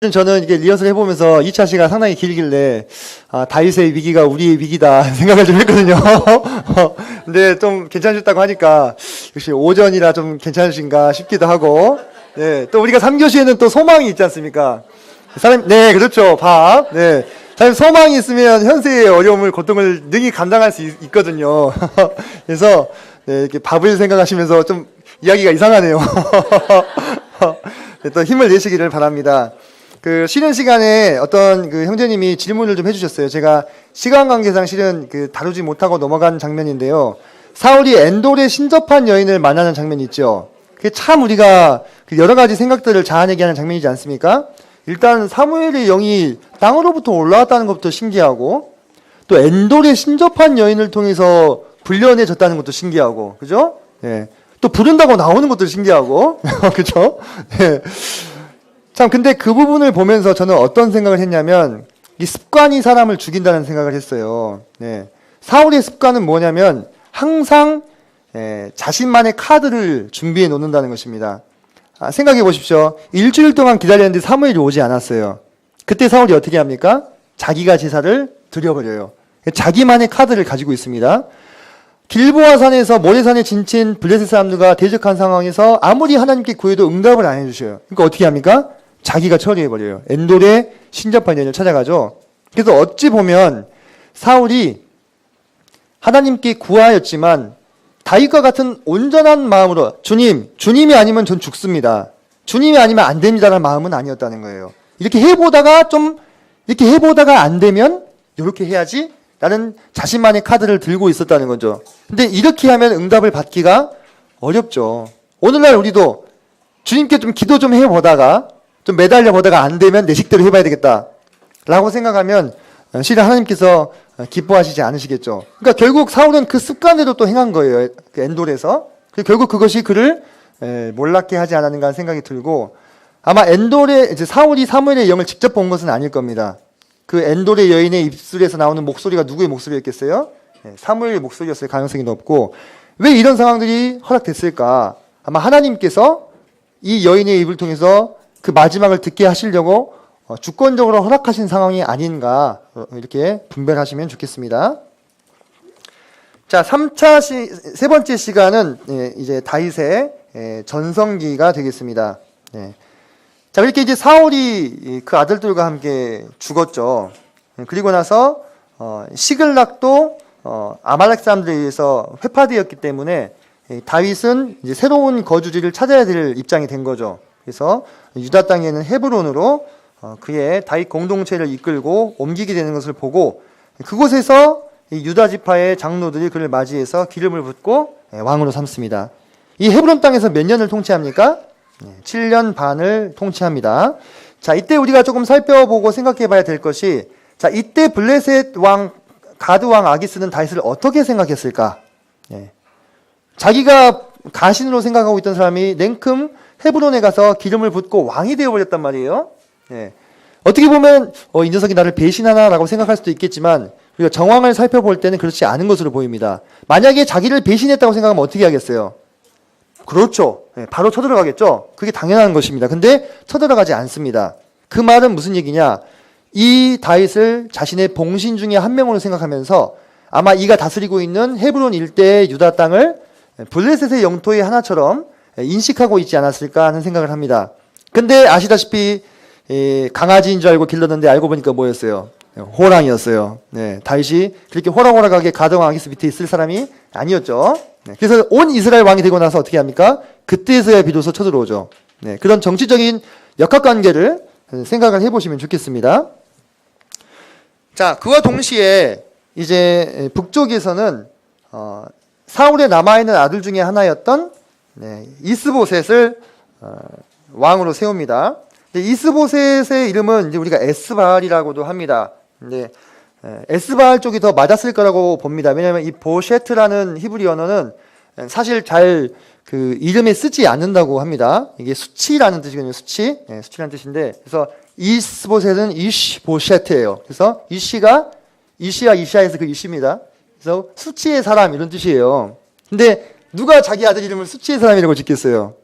저는 이게 리허설 해보면서 2차 시간 상당히 길길래 다윗의 위기가 우리의 위기다 생각을 좀 했거든요. 근데 좀 괜찮으셨다고 하니까 역시 오전이라 좀 괜찮으신가 싶기도 하고, 네, 또 우리가 3교시에는 또 소망이 있지 않습니까? 네, 그렇죠. 밥. 네. 사실 소망이 있으면 현세의 어려움을, 고통을 능히 감당할 수 있거든요. 그래서 네, 이렇게 밥을 생각하시면서 좀 이야기가 이상하네요. 네, 또 힘을 내시기를 바랍니다. 쉬는 시간에 어떤 형제님이 질문을 좀 해주셨어요. 제가 시간 관계상 실은 다루지 못하고 넘어간 장면인데요. 사울이 엔돌에 신접한 여인을 만나는 장면이 있죠. 그게 참 우리가 여러 가지 생각들을 자아내게 하는 장면이지 않습니까? 일단 사무엘의 영이 땅으로부터 올라왔다는 것부터 신기하고, 또 엔돌에 신접한 여인을 통해서 불려내졌다는 것도 신기하고, 그죠? 예. 또 부른다고 나오는 것도 신기하고, 그죠? 예. 참, 근데 그 부분을 보면서 저는 어떤 생각을 했냐면, 이 습관이 사람을 죽인다는 생각을 했어요. 네. 사울의 습관은 뭐냐면, 항상, 자신만의 카드를 준비해 놓는다는 것입니다. 생각해 보십시오. 일주일 동안 기다렸는데 사무엘이 오지 않았어요. 그때 사울이 어떻게 합니까? 자기가 제사를 드려버려요. 자기만의 카드를 가지고 있습니다. 길보아 산에서 모래산에 진친 블레셋 사람들과 대적한 상황에서 아무리 하나님께 구해도 응답을 안 해주셔요. 그러니까 어떻게 합니까? 자기가 처리해버려요. 엔돌의 신접한 여인을 찾아가죠. 그래서 어찌 보면 사울이 하나님께 구하였지만 다윗과 같은 온전한 마음으로 주님이 아니면 전 죽습니다. 주님이 아니면 안 됩니다라는 마음은 아니었다는 거예요. 이렇게 해보다가 안 되면 이렇게 해야지 라는 자신만의 카드를 들고 있었다는 거죠. 근데 이렇게 하면 응답을 받기가 어렵죠. 오늘날 우리도 주님께 좀 기도 좀 해보다가 좀 매달려 보다가 안 되면 내 식대로 해봐야 되겠다 라고 생각하면 실은 하나님께서 기뻐하시지 않으시겠죠. 그러니까 결국 사울은 그 습관대로 또 행한 거예요. 엔돌에서. 결국 그것이 그를 몰락게 하지 않았는가 하는 생각이 들고, 아마 사울이 사무엘의 영을 직접 본 것은 아닐 겁니다. 그 엔돌의 여인의 입술에서 나오는 목소리가 누구의 목소리였겠어요? 사무엘의 목소리였을 가능성이 높고, 왜 이런 상황들이 허락됐을까? 아마 하나님께서 이 여인의 입을 통해서 그 마지막을 듣게 하시려고 주권적으로 허락하신 상황이 아닌가, 이렇게 분별하시면 좋겠습니다. 자, 세 번째 시간은 이제 다윗의 전성기가 되겠습니다. 자, 이렇게 이제 사울이 그 아들들과 함께 죽었죠. 그리고 나서 시글락도 아말렉 사람들에 의해서 회파되었기 때문에 다윗은 이제 새로운 거주지를 찾아야 될 입장이 된 거죠. 그래서 유다 땅에 있는 헤브론으로 그의 다윗 공동체를 이끌고 옮기게 되는 것을 보고, 그곳에서 이 유다 지파의 장로들이 그를 맞이해서 기름을 붓고 왕으로 삼습니다. 이 헤브론 땅에서 몇 년을 통치합니까? 7년 반을 통치합니다. 자, 이때 우리가 조금 살펴보고 생각해 봐야 될 것이, 자, 이때 블레셋 왕, 가드 왕 아기스는 다윗을 어떻게 생각했을까? 자기가 가신으로 생각하고 있던 사람이 냉큼 헤브론에 가서 기름을 붓고 왕이 되어버렸단 말이에요. 어떻게 보면 이 녀석이 나를 배신하나라고 생각할 수도 있겠지만, 우리가 정황을 살펴볼 때는 그렇지 않은 것으로 보입니다. 만약에 자기를 배신했다고 생각하면 어떻게 하겠어요? 그렇죠. 바로 쳐들어가겠죠. 그게 당연한 것입니다. 근데 쳐들어가지 않습니다. 그 말은 무슨 얘기냐? 이 다윗을 자신의 봉신 중에 한 명으로 생각하면서 아마 이가 다스리고 있는 헤브론 일대의 유다 땅을 블레셋의 영토의 하나처럼 인식하고 있지 않았을까 하는 생각을 합니다. 근데 아시다시피 강아지인 줄 알고 길렀는데 알고 보니까 뭐였어요? 호랑이였어요. 다윗이 그렇게 호락호락하게 가드왕 아기스 밑에 있을 사람이 아니었죠. 그래서 온 이스라엘 왕이 되고 나서 어떻게 합니까? 그때서야 비로소 쳐들어오죠. 그런 정치적인 역학관계를 생각을 해보시면 좋겠습니다. 자, 그와 동시에 이제 북쪽에서는 사울의 남아있는 아들 중에 하나였던 이스보셋을 왕으로 세웁니다. 이스보셋의 이름은 이제 우리가 에스바알이라고도 합니다. 근데 에스바알 쪽이 더 맞았을 거라고 봅니다. 왜냐하면 이 보셰트라는 히브리 언어는 사실 잘 이름에 쓰지 않는다고 합니다. 이게 수치라는 뜻이거든요. 수치라는 뜻인데, 그래서 이스보셋은 이시보셰트예요. 그래서 이시가 이시아에서 그 이시입니다. 그래서 수치의 사람 이런 뜻이에요. 근데 누가 자기 아들 이름을 수치의 사람이라고 짓겠어요?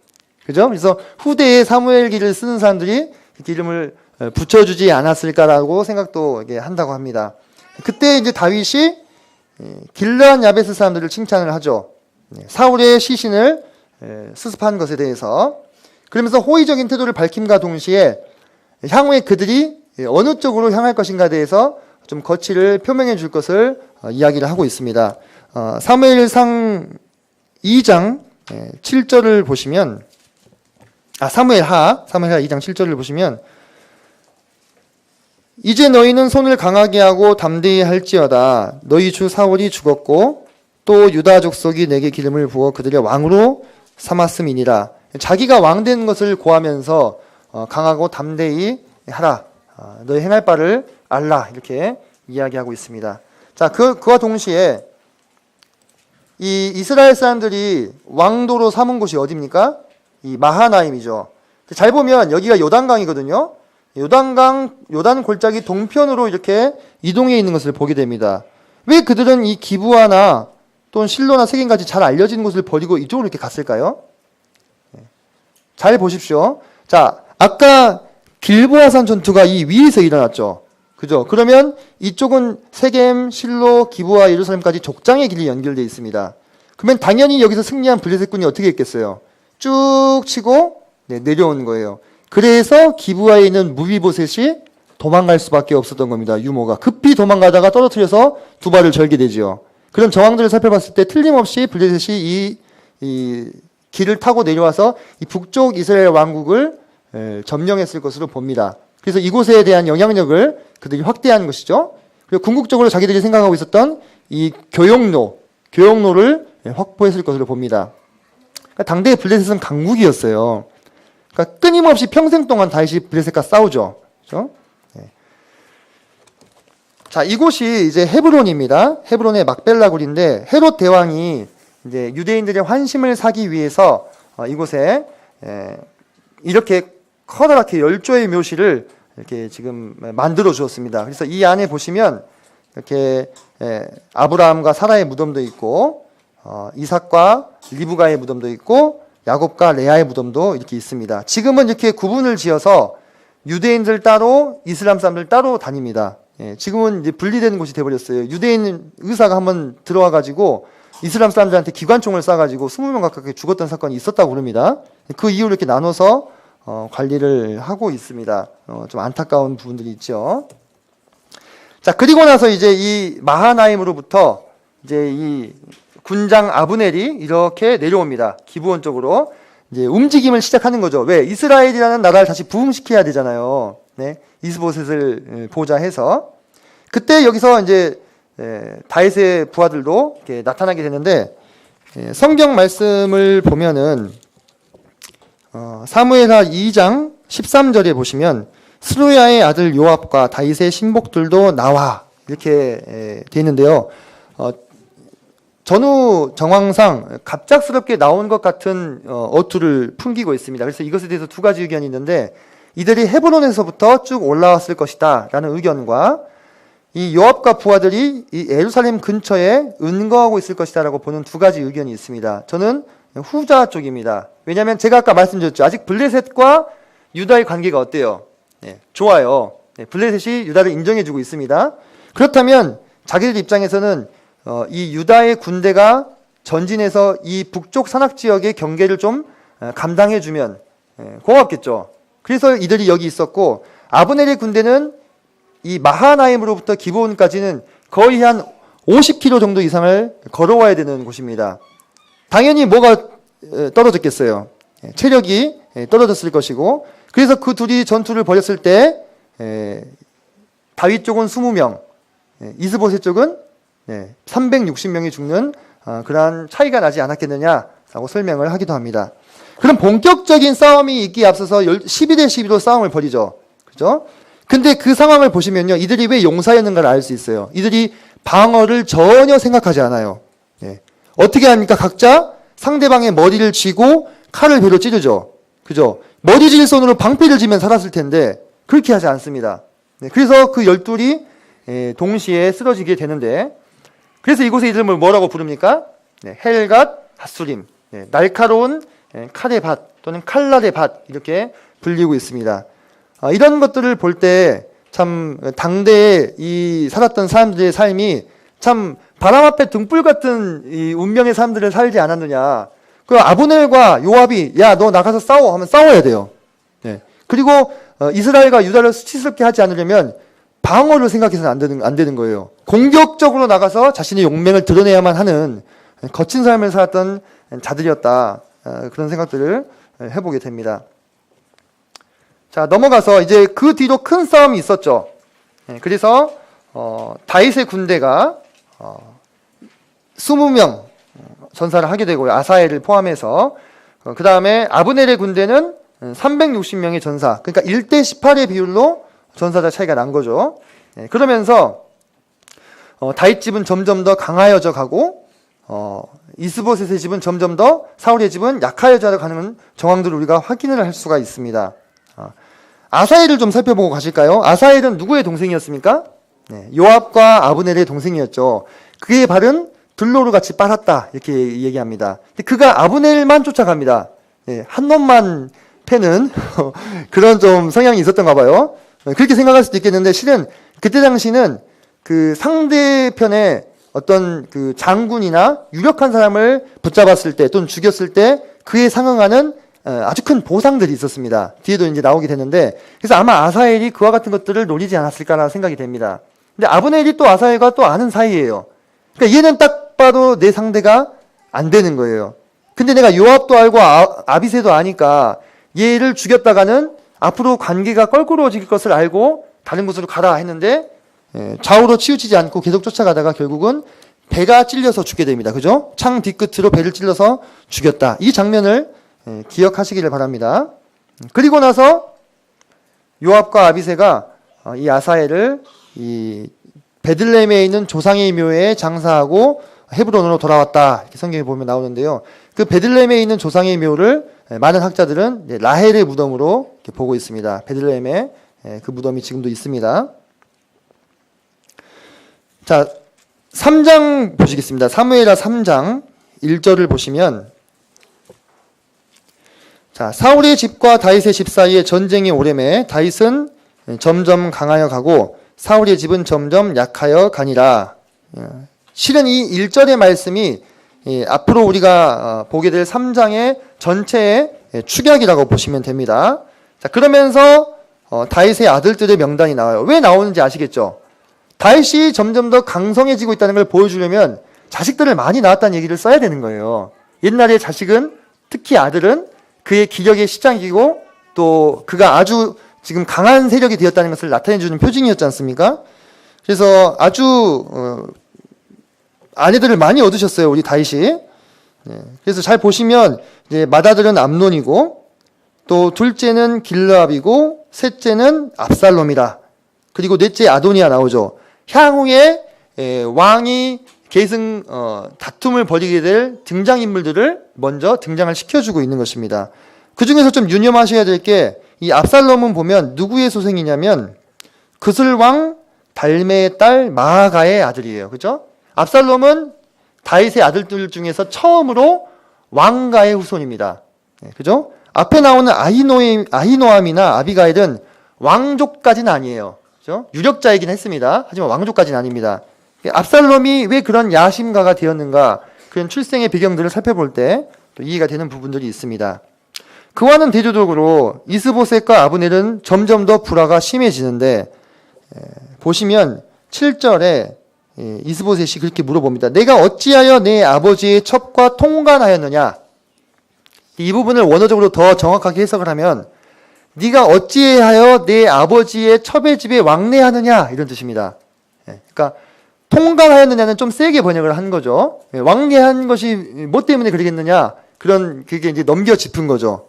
그죠? 그래서 후대에 사무엘기를 쓰는 사람들이 이렇게 이름을 붙여주지 않았을까라고 생각도 이게 한다고 합니다. 그때 이제 다윗이 길르앗 야베스 사람들을 칭찬을 하죠. 사울의 시신을 수습한 것에 대해서. 그러면서 호의적인 태도를 밝힘과 동시에 향후에 그들이 어느 쪽으로 향할 것인가에 대해서 좀 거취를 표명해 줄 것을 이야기를 하고 있습니다. 사무엘상 2장 7절을 보시면 사무엘하 2장 7절을 보시면 이제 너희는 손을 강하게 하고 담대히 할지어다. 너희 주 사울이 죽었고 또 유다 족속이 내게 기름을 부어 그들의 왕으로 삼았음이니라. 자기가 왕 된 것을 고하면서 강하고 담대히 하라. 너희 행할 바를 알라. 이렇게 이야기하고 있습니다. 자, 그와 동시에 이 이스라엘 사람들이 왕도로 삼은 곳이 어디입니까? 이 마하나임이죠. 잘 보면 여기가 요단강이거든요. 요단 골짜기 동편으로 이렇게 이동해 있는 것을 보게 됩니다. 왜 그들은 이 기브아나 또는 실로나 세겜같이 잘 알려진 곳을 버리고 이쪽으로 이렇게 갔을까요? 잘 보십시오. 자, 아까 길보아산 전투가 이 위에서 일어났죠. 그죠? 그러면 이쪽은 세겜, 실로, 기브아, 예루살렘까지 족장의 길이 연결되어 있습니다. 그러면 당연히 여기서 승리한 블레셋군이 어떻게 했겠어요? 쭉 치고 내려오는 거예요. 그래서 기브아에 있는 무비보셋이 도망갈 수밖에 없었던 겁니다. 유모가 급히 도망가다가 떨어뜨려서 두 발을 절게 되지요. 그런 정황들을 살펴봤을 때 틀림없이 블레셋이 이 길을 타고 내려와서 이 북쪽 이스라엘 왕국을 점령했을 것으로 봅니다. 그래서 이곳에 대한 영향력을 그들이 확대한 것이죠. 그리고 궁극적으로 자기들이 생각하고 있었던 이 교역로를 확보했을 것으로 봅니다. 그러니까 당대의 블레셋은 강국이었어요. 그러니까 끊임없이 평생 동안 다윗이 블레셋과 싸우죠. 그렇죠? 네. 자, 이곳이 이제 헤브론입니다. 헤브론의 막벨라굴인데 헤롯 대왕이 이제 유대인들의 환심을 사기 위해서 이곳에 이렇게 커다랗게 10조의 묘실을 이렇게 지금 만들어 주었습니다. 그래서 이 안에 보시면 이렇게 아브라함과 사라의 무덤도 있고 이삭과 리브가의 무덤도 있고 야곱과 레아의 무덤도 이렇게 있습니다. 지금은 이렇게 구분을 지어서 유대인들 따로 이슬람 사람들 따로 다닙니다. 지금은 이제 분리된 곳이 돼버렸어요. 유대인 의사가 한번 들어와 가지고 이슬람 사람들한테 기관총을 쏴가지고 20명 가깝게 죽었던 사건이 있었다고 그럽니다. 그 이후로 이렇게 나눠서 관리를 하고 있습니다. 좀 안타까운 부분들이 있죠. 자, 그리고 나서 이제 이 마하나임으로부터 이제 이 군장 아브넬이 이렇게 내려옵니다. 기브온 쪽으로 이제 움직임을 시작하는 거죠. 왜? 이스라엘이라는 나라를 다시 부흥시켜야 되잖아요. 네, 이스보셋을 보자 해서 그때 여기서 이제 다윗의 부하들도 이렇게 나타나게 되는데 성경 말씀을 보면은 사무엘하 2장 13절에 보시면 스루야의 아들 요압과 다윗의 신복들도 나와 이렇게 돼 있는데요. 전후 정황상 갑작스럽게 나온 것 같은 어투를 풍기고 있습니다. 그래서 이것에 대해서 두 가지 의견이 있는데 이들이 헤브론에서부터 쭉 올라왔을 것이다 라는 의견과 이 요압과 부하들이 이 예루살렘 근처에 은거하고 있을 것이다 라고 보는 두 가지 의견이 있습니다. 저는 후자 쪽입니다. 왜냐하면 제가 아까 말씀드렸죠. 아직 블레셋과 유다의 관계가 어때요? 네, 좋아요. 네, 블레셋이 유다를 인정해주고 있습니다. 그렇다면 자기들 입장에서는 이 유다의 군대가 전진해서 이 북쪽 산악지역의 경계를 좀 감당해주면 고맙겠죠. 그래서 이들이 여기 있었고 아브넬의 군대는 이 마하나임으로부터 기브온까지는 거의 한 50km 정도 이상을 걸어와야 되는 곳입니다. 당연히 뭐가 떨어졌겠어요. 체력이 떨어졌을 것이고 그래서 그 둘이 전투를 벌였을 때 다윗 쪽은 20명, 이스보셋 쪽은 360명이 죽는 그러한 차이가 나지 않았겠느냐라고 설명을 하기도 합니다. 그럼 본격적인 싸움이 있기에 앞서서 12대 12로 싸움을 벌이죠. 그죠? 근데 그 상황을 보시면요. 이들이 왜 용사였는가를 알 수 있어요. 이들이 방어를 전혀 생각하지 않아요. 어떻게 합니까? 각자 상대방의 머리를 쥐고 칼을 배로 찌르죠. 그죠? 머리 질 손으로 방패를 쥐면 살았을 텐데 그렇게 하지 않습니다. 그래서 그 12이 동시에 쓰러지게 되는데 그래서 이곳의 이름을 뭐라고 부릅니까? 헬갓 핫수림, 날카로운 칼의 밭 또는 칼날의 밭 이렇게 불리고 있습니다. 이런 것들을 볼 때 참 당대에 이 살았던 사람들의 삶이 참 바람 앞에 등불 같은 이 운명의 삶들을 살지 않았느냐. 그 아브넬과 요압이 야, 너 나가서 싸워 하면 싸워야 돼요. 네. 그리고 이스라엘과 유다를 수치스럽게 하지 않으려면 방어를 생각해서는 안 되는 거예요. 공격적으로 나가서 자신의 용맹을 드러내야만 하는 거친 삶을 살았던 자들이었다. 그런 생각들을 해보게 됩니다. 자, 넘어가서 이제 그 뒤로 큰 싸움이 있었죠. 그래서 다윗의 군대가 20명 전사를 하게 되고요. 아사엘을 포함해서. 그 다음에 아브넬의 군대는 360명의 전사. 그러니까 1대 18의 비율로 전사자 차이가 난 거죠. 그러면서 다윗 집은 점점 더 강하여져 가고 이스보셋의 집은 점점 더 사울의 집은 약하여져 가는 정황들을 우리가 확인을 할 수가 있습니다. 아사엘을 좀 살펴보고 가실까요? 아사엘은 누구의 동생이었습니까? 요압과 아브넬의 동생이었죠. 그의 발은 들로로 같이 빨았다 이렇게 얘기합니다. 근데 그가 아브넬만 쫓아갑니다. 한 놈만 패는 그런 좀 성향이 있었던가 봐요. 그렇게 생각할 수도 있겠는데 실은 그때 당시는 그 상대편의 어떤 그 장군이나 유력한 사람을 붙잡았을 때 또는 죽였을 때 그에 상응하는 아주 큰 보상들이 있었습니다. 뒤에도 이제 나오게 되는데 그래서 아마 아사엘이 그와 같은 것들을 노리지 않았을까라는 생각이 됩니다. 근데 아브넬이 또 아사엘과 또 아는 사이예요. 그러니까 얘는 딱 봐도 내 상대가 안 되는 거예요. 근데 내가 요압도 알고 아비새도 아니까 얘를 죽였다가는 앞으로 관계가 껄끄러워질 것을 알고 다른 곳으로 가라 했는데 좌우로 치우치지 않고 계속 쫓아가다가 결국은 배가 찔려서 죽게 됩니다. 그죠? 창 뒤끝으로 배를 찔러서 죽였다. 이 장면을 기억하시기를 바랍니다. 그리고 나서 요압과 아비새가 이 아사엘을 이 베들레헴에 있는 조상의 묘에 장사하고 헤브론으로 돌아왔다. 이렇게 성경에 보면 나오는데요. 그 베들레헴에 있는 조상의 묘를 많은 학자들은 라헬의 무덤으로 이렇게 보고 있습니다. 베들레헴에 그 무덤이 지금도 있습니다. 자, 3장 보시겠습니다. 사무엘하 3장 1절을 보시면 자, 사울의 집과 다윗의 집 사이에 전쟁이 오래매 다윗은 점점 강하여 가고 사울의 집은 점점 약하여 가니라. 실은 이 1절의 말씀이 앞으로 우리가 보게 될 3장의 전체의 축약이라고 보시면 됩니다. 자, 그러면서 다윗의 아들들의 명단이 나와요. 왜 나오는지 아시겠죠? 다윗이 점점 더 강성해지고 있다는 걸 보여주려면 자식들을 많이 낳았다는 얘기를 써야 되는 거예요. 옛날에 자식은, 특히 아들은 그의 기력의 시작이고 또 그가 아주 지금 강한 세력이 되었다는 것을 나타내주는 표징이었지 않습니까? 그래서 아주 아내들을 많이 얻으셨어요, 우리 다윗이. 그래서 잘 보시면 이제 맏아들은 암논이고 또 둘째는 길르압이고 셋째는 압살롬이다. 그리고 넷째 아도니아 나오죠. 향후에 왕이 계승 다툼을 벌이게 될 등장인물들을 먼저 등장을 시켜주고 있는 것입니다. 그 중에서 좀 유념하셔야 될 게 이 압살롬은 보면 누구의 소생이냐면 그슬왕 달메의 딸 마아가의 아들이에요. 그죠? 압살롬은 다윗의 아들들 중에서 처음으로 왕가의 후손입니다. 그죠? 앞에 나오는 아히노암이나 아비가일은 왕족까지는 아니에요. 그죠? 유력자이긴 했습니다. 하지만 왕족까지는 아닙니다. 압살롬이 왜 그런 야심가가 되었는가, 그런 출생의 배경들을 살펴볼 때 또 이해가 되는 부분들이 있습니다. 그와는 대조적으로 이스보셋과 아브넬은 점점 더 불화가 심해지는데 보시면 7절에 이스보셋이 그렇게 물어봅니다. 내가 어찌하여 내 아버지의 첩과 통관하였느냐? 이 부분을 원어적으로 더 정확하게 해석을 하면 네가 어찌하여 내 아버지의 첩의 집에 왕래하느냐 이런 뜻입니다. 그러니까 통관하였느냐는 좀 세게 번역을 한 거죠. 왕래한 것이 뭐 때문에 그러겠느냐? 그게 이제 넘겨 짚은 거죠.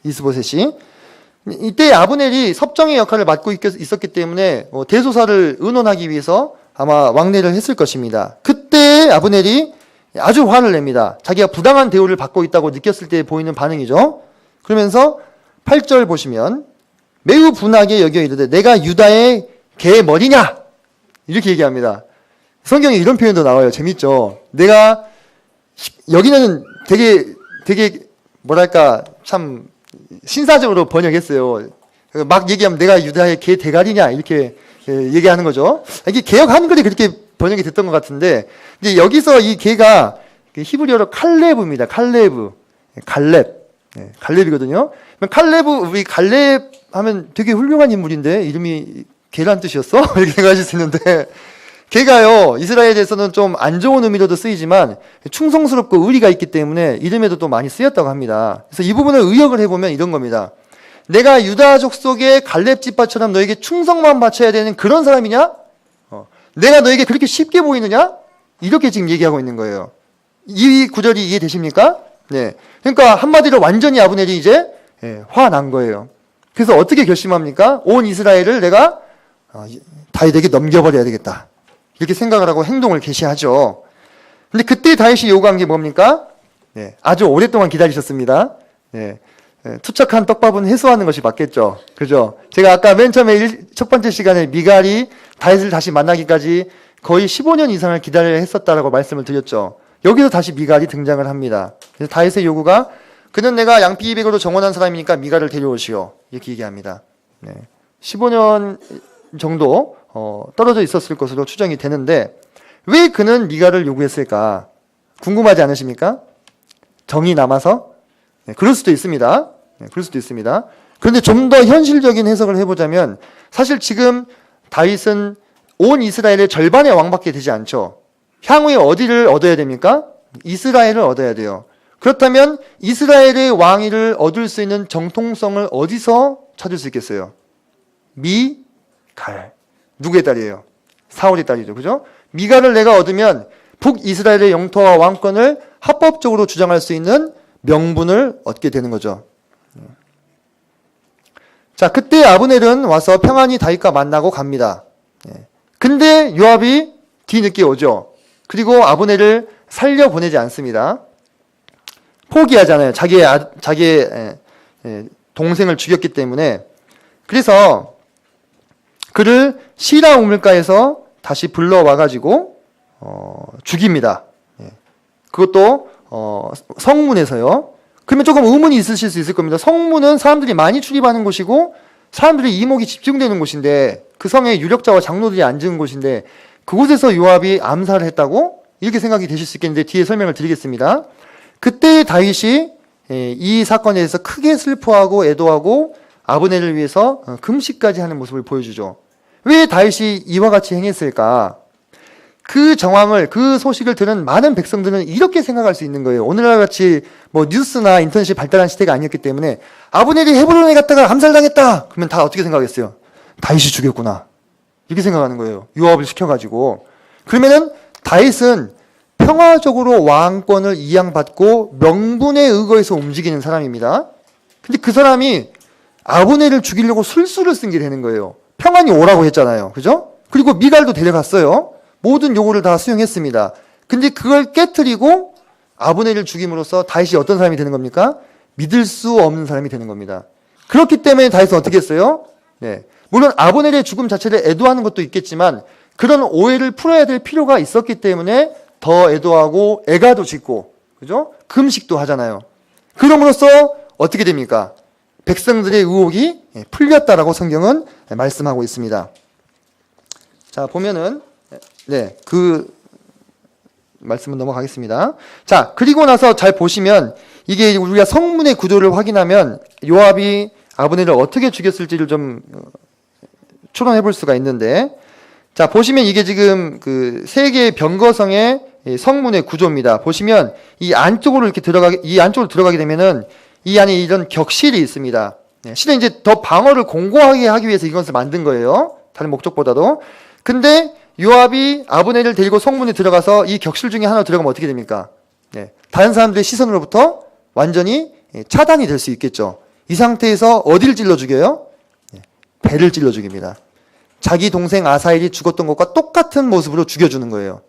이스보셋이. 이때 아브넬이 섭정의 역할을 맡고 있었기 때문에 대소사를 의논하기 위해서 아마 왕래를 했을 것입니다. 그때 아브넬이 아주 화를 냅니다. 자기가 부당한 대우를 받고 있다고 느꼈을 때 보이는 반응이죠. 그러면서 8절 보시면 매우 분하게 여겨 이르되 내가 유다의 개 머리냐? 이렇게 얘기합니다. 성경에 이런 표현도 나와요. 재밌죠? 내가 여기는 되게 뭐랄까 참 신사적으로 번역했어요. 막 얘기하면 내가 유다의 개 대가리냐 이렇게 얘기하는 거죠. 이게 개역 한글이 그렇게 번역이 됐던 것 같은데 이제 여기서 이 개가 히브리어로 칼렙입니다. 칼렙. 갈렙이거든요. 칼렙, 우리 갈렙 하면 되게 훌륭한 인물인데 이름이 개란 뜻이었어? 이렇게 생각하실 수 있는데 개가요 이스라엘에서는 좀 안 좋은 의미로도 쓰이지만 충성스럽고 의리가 있기 때문에 이름에도 또 많이 쓰였다고 합니다. 그래서 이 부분을 의역을 해보면 이런 겁니다. 내가 유다 족속의 갈렙 지파처럼 너에게 충성만 바쳐야 되는 그런 사람이냐? 내가 너에게 그렇게 쉽게 보이느냐? 이렇게 지금 얘기하고 있는 거예요. 이 구절이 이해되십니까? 네. 그러니까 한마디로 완전히 아브넬이 이제 화난 거예요. 그래서 어떻게 결심합니까? 온 이스라엘을 내가 다윗에게 넘겨버려야 되겠다. 이렇게 생각을 하고 행동을 개시하죠. 근데 그때 다윗이 요구한 게 뭡니까? 네. 아주 오랫동안 기다리셨습니다. 네. 투척한 떡밥은 해소하는 것이 맞겠죠. 그죠? 제가 아까 맨 처음에 첫 번째 시간에 미갈이 다윗을 다시 만나기까지 거의 15년 이상을 기다려야 했었다라고 말씀을 드렸죠. 여기서 다시 미갈이 등장을 합니다. 그래서 다윗의 요구가 그는 내가 양피 200으로 정원한 사람이니까 미갈을 데려오시오. 이렇게 얘기합니다. 네. 15년 정도 떨어져 있었을 것으로 추정이 되는데 왜 그는 미갈을 요구했을까? 궁금하지 않으십니까? 정이 남아서? 네, 그럴 수도 있습니다. 네, 그럴 수도 있습니다. 그런데 좀 더 현실적인 해석을 해보자면 사실 지금 다윗은 온 이스라엘의 절반의 왕밖에 되지 않죠. 향후에 어디를 얻어야 됩니까? 이스라엘을 얻어야 돼요. 그렇다면 이스라엘의 왕위를 얻을 수 있는 정통성을 어디서 찾을 수 있겠어요? 미갈. 누구의 딸이에요? 사울의 딸이죠. 그죠? 미갈을 내가 얻으면 북이스라엘의 영토와 왕권을 합법적으로 주장할 수 있는 명분을 얻게 되는 거죠. 자, 그때 아브넬은 와서 평안히 다윗과 만나고 갑니다. 근데 요압이 뒤늦게 오죠. 그리고 아브넬을 살려보내지 않습니다. 포기하잖아요. 자기의 동생을 죽였기 때문에. 그래서 그를 시라 우물가에서 다시 불러와가지고 죽입니다. 그것도 성문에서요. 그러면 조금 의문이 있으실 수 있을 겁니다. 성문은 사람들이 많이 출입하는 곳이고 사람들이 이목이 집중되는 곳인데 그 성에 유력자와 장로들이 앉은 곳인데 그곳에서 요압이 암살을 했다고? 이렇게 생각이 되실 수 있겠는데 뒤에 설명을 드리겠습니다. 그때 다윗이 이 사건에 대해서 크게 슬퍼하고 애도하고 아브넬을 위해서 금식까지 하는 모습을 보여주죠. 왜 다윗이 이와 같이 행했을까? 그 정황을, 그 소식을 들은 많은 백성들은 이렇게 생각할 수 있는 거예요. 오늘날 같이 뭐 뉴스나 인터넷이 발달한 시대가 아니었기 때문에 아브넬이 헤브론에 갔다가 암살당했다! 그러면 다 어떻게 생각했어요? 다윗이 죽였구나. 이렇게 생각하는 거예요. 요압을 시켜가지고. 그러면은 다윗은 평화적으로 왕권을 이양받고 명분에 의거해서 움직이는 사람입니다. 근데 그 사람이 아브넬을 죽이려고 술수를 쓴 게 되는 거예요. 평안히 오라고 했잖아요. 그죠? 그리고 미갈도 데려갔어요. 모든 요구를 다 수용했습니다. 근데 그걸 깨트리고 아브넬을 죽임으로써 다윗이 어떤 사람이 되는 겁니까? 믿을 수 없는 사람이 되는 겁니다. 그렇기 때문에 다윗은 어떻게 했어요? 네. 물론 아브넬의 죽음 자체를 애도하는 것도 있겠지만 그런 오해를 풀어야 될 필요가 있었기 때문에 더 애도하고 애가도 짓고, 그죠? 금식도 하잖아요. 그럼으로써 어떻게 됩니까? 백성들의 의혹이 풀렸다라고 성경은 말씀하고 있습니다. 자, 보면은, 네, 그 말씀은 넘어가겠습니다. 자, 그리고 나서 잘 보시면 이게 우리가 성문의 구조를 확인하면 요압이 아브넬을 어떻게 죽였을지를 좀 추론해 볼 수가 있는데, 자, 보시면 이게 지금 그 세 개의 병거성의 성문의 구조입니다. 보시면 이 안쪽으로 들어가게 되면은 이 안에 이런 격실이 있습니다. 실은 이제 더 방어를 공고하게 하기 위해서 이것을 만든 거예요. 다른 목적보다도. 근데 요압이 아브넬을 데리고 성문에 들어가서 이 격실 중에 하나 들어가면 어떻게 됩니까? 다른 사람들의 시선으로부터 완전히 차단이 될 수 있겠죠. 이 상태에서 어디를 찔러 죽여요? 배를 찔러 죽입니다. 자기 동생 아사엘이 죽었던 것과 똑같은 모습으로 죽여주는 거예요.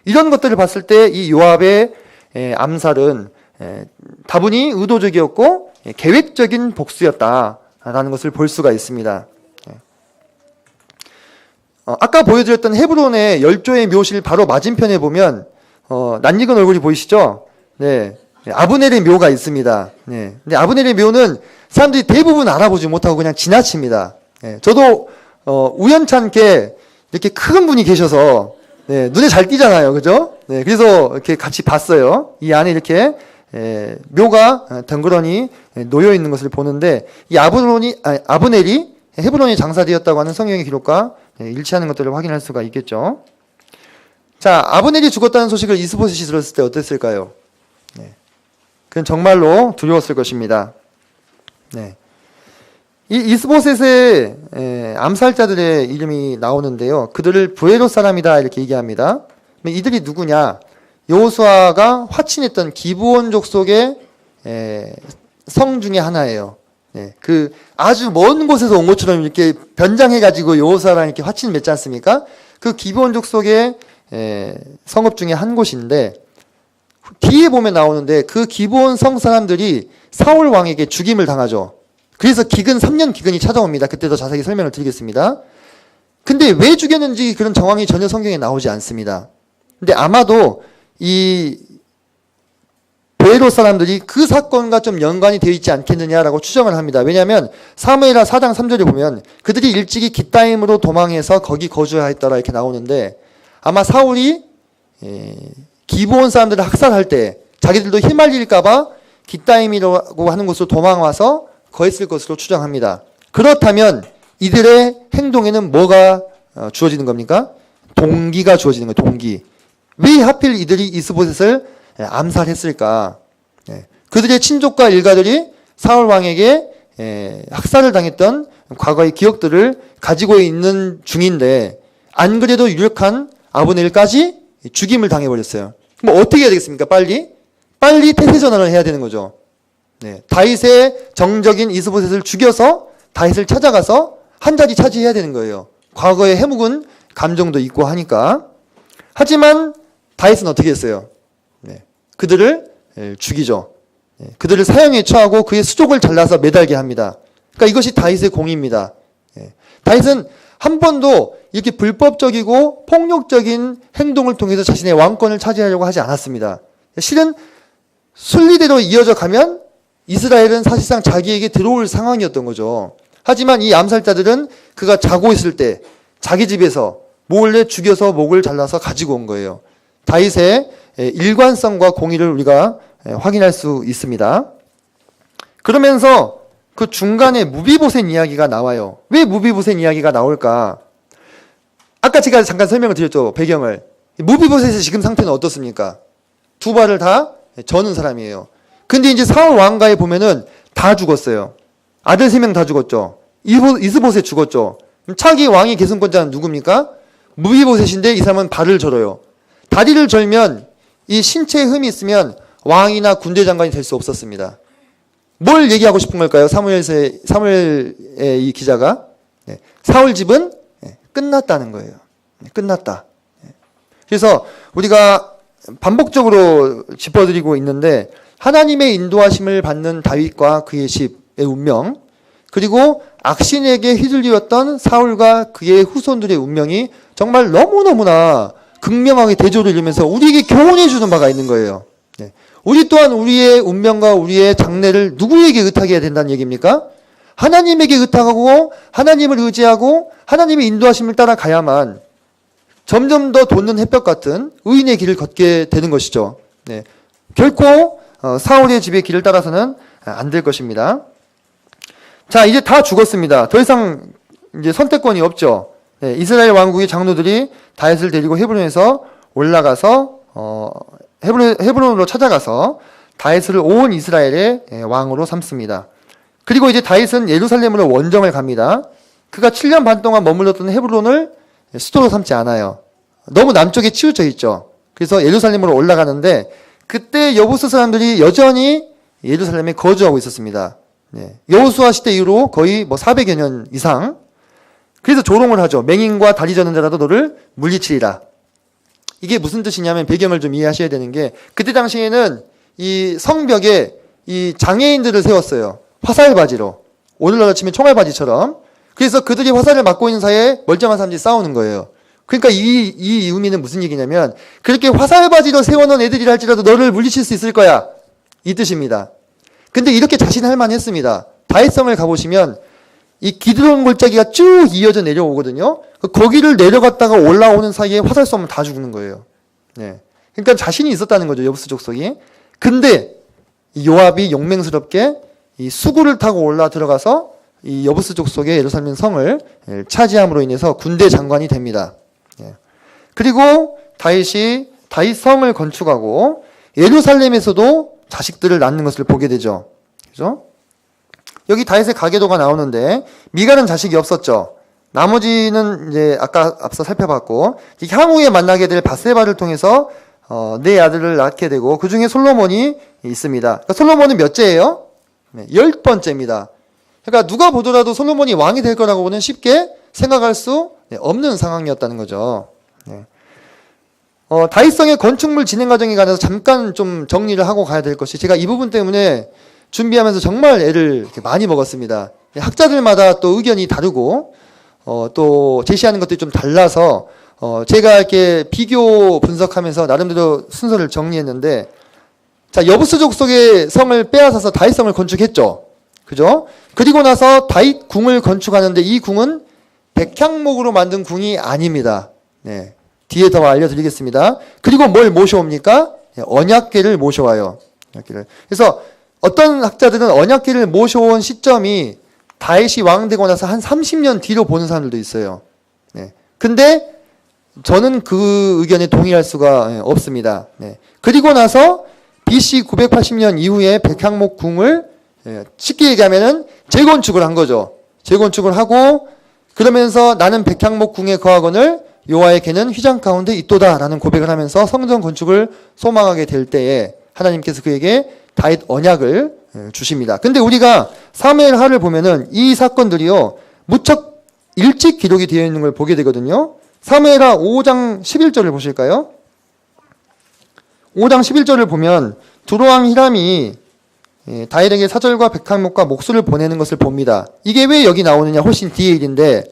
이런 것들을 봤을 때 이 요압의 암살은 다분히 의도적이었고 계획적인 복수였다라는 것을 볼 수가 있습니다. 아까 보여드렸던 헤브론의 열조의 묘실 바로 맞은편에 보면 낯익은 얼굴이 보이시죠? 네, 아브넬의 묘가 있습니다. 근데 아브넬의 묘는 사람들이 대부분 알아보지 못하고 그냥 지나칩니다. 예, 저도 우연찮게 이렇게 큰 분이 계셔서 네, 눈에 잘 띄잖아요, 그죠? 네, 그래서 이렇게 같이 봤어요. 이 안에 이렇게 묘가 덩그러니 놓여 있는 것을 보는데 이 아브넬이 헤브론에 장사되었다고 하는 성경의 기록과 일치하는 것들을 확인할 수가 있겠죠. 자, 아브넬이 죽었다는 소식을 이스보셋이 들었을 때 어땠을까요? 네, 그건 정말로 두려웠을 것입니다. 네. 이 이스보셋의 암살자들의 이름이 나오는데요. 그들을 부에롯 사람이다 이렇게 얘기합니다. 이들이 누구냐? 여호수아가 화친했던 기브온 족속의 성 중에 하나예요. 네, 그 아주 먼 곳에서 온 것처럼 이렇게 변장해가지고 여호수아랑 이렇게 화친 맺지 않습니까? 그 기브온 족속의 성읍 중에 한 곳인데 뒤에 보면 나오는데 그 기브온 성 사람들이 사울 왕에게 죽임을 당하죠. 그래서 3년 기근이 찾아옵니다. 그때 더 자세히 설명을 드리겠습니다. 근데 왜 죽였는지 그런 정황이 전혀 성경에 나오지 않습니다. 근데 아마도 이 베로 사람들이 그 사건과 좀 연관이 되어 있지 않겠느냐라고 추정을 합니다. 왜냐하면 사무엘하 4장 3절에 보면 그들이 일찍이 깃다임으로 도망해서 거기 거주하였더라 이렇게 나오는데 아마 사울이 기브온 사람들을 학살할 때 자기들도 휘말릴까봐 깃다임이라고 하는 곳으로 도망와서 거했을 것으로 추정합니다. 그렇다면 이들의 행동에는 뭐가 주어지는 겁니까? 동기가 주어지는 거예요. 동기. 왜 하필 이들이 이스보셋을 암살했을까? 그들의 친족과 일가들이 사울 왕에게 학살을 당했던 과거의 기억들을 가지고 있는 중인데 안 그래도 유력한 아브넬까지 죽임을 당해버렸어요. 그럼 어떻게 해야 되겠습니까? 빨리 태세전환을 해야 되는 거죠. 네, 다윗의 정적인 이스보셋을 죽여서 다윗을 찾아가서 한 자리 차지해야 되는 거예요. 과거의 해묵은 감정도 있고 하니까. 하지만 다윗은 어떻게 했어요? 네, 그들을 죽이죠. 네, 그들을 사형에 처하고 그의 수족을 잘라서 매달게 합니다. 그러니까 이것이 다윗의 공입니다. 네, 다윗은 한 번도 이렇게 불법적이고 폭력적인 행동을 통해서 자신의 왕권을 차지하려고 하지 않았습니다. 실은 순리대로 이어져 가면 이스라엘은 사실상 자기에게 들어올 상황이었던 거죠. 하지만 이 암살자들은 그가 자고 있을 때 자기 집에서 몰래 죽여서 목을 잘라서 가지고 온 거예요. 다윗의 일관성과 공의를 우리가 확인할 수 있습니다. 그러면서 그 중간에 무비보셋 이야기가 나와요. 왜 무비보셋 이야기가 나올까? 아까 제가 잠깐 설명을 드렸죠. 배경을. 무비보셋의 지금 상태는 어떻습니까? 두 발을 다 저는 사람이에요. 근데 이제 사울 왕가에 보면은 다 죽었어요. 아들 3명 다 죽었죠. 이스보셋 죽었죠. 차기 왕의 계승권자는 누굽니까? 무비보셋인데 이 사람은 발을 절어요. 다리를 절면 이 신체에 흠이 있으면 왕이나 군대 장관이 될 수 없었습니다. 뭘 얘기하고 싶은 걸까요? 사무엘의 이 기자가 사울 집은 끝났다는 거예요. 끝났다. 그래서 우리가 반복적으로 짚어드리고 있는데 하나님의 인도하심을 받는 다윗과 그의 집의 운명, 그리고 악신에게 휘둘리었던 사울과 그의 후손들의 운명이 정말 너무너무나 극명하게 대조를 이루면서 우리에게 교훈해 주는 바가 있는 거예요. 우리 또한 우리의 운명과 우리의 장래를 누구에게 의탁해야 된다는 얘기입니까? 하나님에게 의탁하고 하나님을 의지하고 하나님의 인도하심을 따라가야만 점점 더 돋는 햇볕 같은 의인의 길을 걷게 되는 것이죠. 결코 사울의 집의 길을 따라서는 안 될 것입니다. 자, 이제 다 죽었습니다. 더 이상 이제 선택권이 없죠. 이스라엘 왕국의 장로들이 다윗을 데리고 헤브론에서 올라가서 헤브론으로 찾아가서 다윗을 온 이스라엘의 왕으로 삼습니다. 그리고 이제 다윗은 예루살렘으로 원정을 갑니다. 그가 7년 반 동안 머물렀던 헤브론을 수도로 삼지 않아요. 너무 남쪽에 치우쳐 있죠. 그래서 예루살렘으로 올라가는데 그때 여부스 사람들이 여전히 예루살렘에 거주하고 있었습니다. 여호수아 시대 이후로 거의 400여 년 이상. 그래서 조롱을 하죠. 맹인과 다리 저는 자라도 너를 물리치리라. 이게 무슨 뜻이냐면 배경을 좀 이해하셔야 되는 게 그때 당시에는 이 성벽에 이 장애인들을 세웠어요. 화살바지로. 오늘날로 치면 총알바지처럼. 그래서 그들이 화살을 맞고 있는 사이에 멀쩡한 사람들이 싸우는 거예요. 그러니까 이 의미는 무슨 얘기냐면 그렇게 화살바지로 세워놓은 애들이라 할지라도 너를 물리칠 수 있을 거야. 이 뜻입니다. 근데 이렇게 자신할 만했습니다. 다윗성을 가보시면 이 기드론 골짜기가 쭉 이어져 내려오거든요. 거기를 내려갔다가 올라오는 사이에 화살 쏘면 다 죽는 거예요. 네. 그러니까 자신이 있었다는 거죠, 여부스 족속이. 근데 요압이 용맹스럽게 이 수구를 타고 올라 들어가서 이 여부스 족속의 예루살렘 성을 차지함으로 인해서 군대 장관이 됩니다. 그리고 다윗이 다윗성을 건축하고 예루살렘에서도 자식들을 낳는 것을 보게 되죠. 그죠? 여기 다윗의 가계도가 나오는데 미갈은 자식이 없었죠. 나머지는 이제 아까 앞서 살펴봤고 향후에 만나게 될 밧세바를 통해서 네 아들을 낳게 되고 그 중에 솔로몬이 있습니다. 그러니까 솔로몬은 몇째예요? 네, 10번째입니다. 그러니까 누가 보더라도 솔로몬이 왕이 될 거라고는 쉽게 생각할 수 없는 상황이었다는 거죠. 네. 다윗성의 건축물 진행 과정에 관해서 잠깐 좀 정리를 하고 가야 될 것이, 제가 이 부분 때문에 준비하면서 정말 애를 많이 먹었습니다. 학자들마다 또 의견이 다르고 또 제시하는 것들이 좀 달라서 제가 이렇게 비교 분석하면서 나름대로 순서를 정리했는데, 자, 여부스 족속의 성을 빼앗아서 다윗성을 건축했죠. 그죠? 그리고 나서 다윗 궁을 건축하는데 이 궁은 백향목으로 만든 궁이 아닙니다. 네. 뒤에 더 알려드리겠습니다. 그리고 뭘 모셔옵니까? 언약궤를 모셔와요. 언약궤를. 그래서 어떤 학자들은 언약궤를 모셔온 시점이 다윗이 왕되고 나서 한 30년 뒤로 보는 사람들도 있어요. 네. 근데 저는 그 의견에 동의할 수가 없습니다. 네. 그리고 나서 BC 980년 이후에 백향목 궁을 쉽게 얘기하면은 재건축을 한 거죠. 재건축을 하고 그러면서 나는 백향목 궁에 거하거늘 여호와의 궤는 휘장 가운데 있도다라는 고백을 하면서 성전 건축을 소망하게 될 때에 하나님께서 그에게 다윗 언약을 주십니다. 근데 우리가 사무엘하를 보면은 이 사건들이요 무척 일찍 기록이 되어 있는 걸 보게 되거든요. 사무엘하 5장 11절을 보실까요? 5장 11절을 보면 두로왕 히람이 다윗에게 사절과 백향목과 목수를 보내는 것을 봅니다. 이게 왜 여기 나오느냐, 훨씬 뒤에 일인데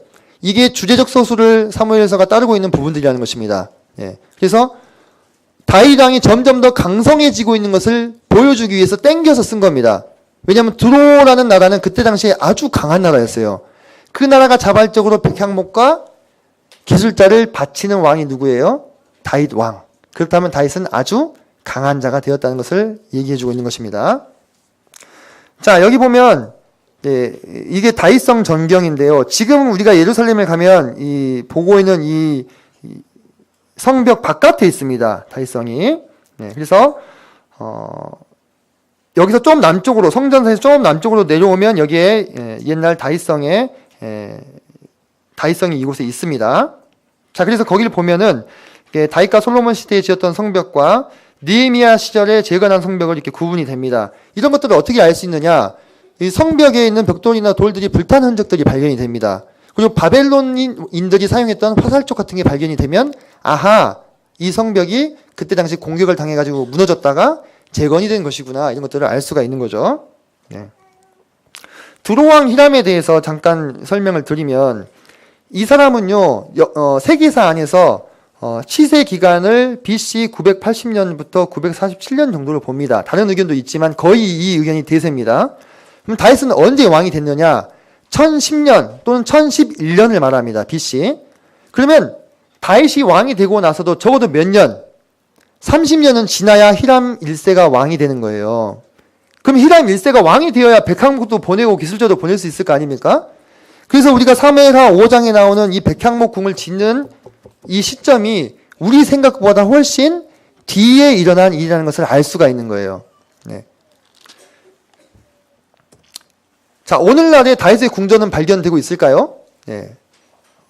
이게 주제적 서술을 사무엘서가 따르고 있는 부분들이라는 것입니다. 그래서 다윗 왕이 점점 더 강성해지고 있는 것을 보여주기 위해서 땡겨서 쓴 겁니다. 왜냐하면 두로라는 나라는 그때 당시에 아주 강한 나라였어요. 그 나라가 자발적으로 백향목과 기술자를 바치는 왕이 누구예요? 다윗 왕. 그렇다면 다윗은 아주 강한 자가 되었다는 것을 얘기해주고 있는 것입니다. 자, 여기 보면 이게 다윗성 전경인데요. 지금 우리가 예루살렘에 가면 보고 있는 이 성벽 바깥에 있습니다. 다윗성이. 그래서 여기서 좀 남쪽으로, 성전에서 좀 남쪽으로 내려오면 여기에 옛날 다윗성이 이곳에 있습니다. 자, 그래서 거기를 보면은 다윗과 솔로몬 시대에 지었던 성벽과 느헤미야 시절에 재건한 성벽을 이렇게 구분이 됩니다. 이런 것들을 어떻게 알 수 있느냐? 이 성벽에 있는 벽돌이나 돌들이 불탄 흔적들이 발견이 됩니다. 그리고 바벨론인들이 사용했던 화살촉 같은 게 발견이 되면 아하, 이 성벽이 그때 당시 공격을 당해가지고 무너졌다가 재건이 된 것이구나, 이런 것들을 알 수가 있는 거죠. 두로왕 히람에 대해서 잠깐 설명을 드리면 이 사람은요 세계사 안에서 치세 기간을 BC 980년부터 947년 정도로 봅니다. 다른 의견도 있지만 거의 이 의견이 대세입니다. 그럼 다윗은 언제 왕이 됐느냐? 1010년 또는 1011년을 말합니다. BC. 그러면 다윗이 왕이 되고 나서도 적어도 몇 년? 30년은 지나야 히람 1세가 왕이 되는 거예요. 그럼 히람 1세가 왕이 되어야 백향목도 보내고 기술자도 보낼 수 있을 거 아닙니까? 그래서 우리가 사무엘하 5장에 나오는 이 백향목 궁을 짓는 이 시점이 우리 생각보다 훨씬 뒤에 일어난 일이라는 것을 알 수가 있는 거예요. 자, 오늘날에 다윗의 궁전은 발견되고 있을까요?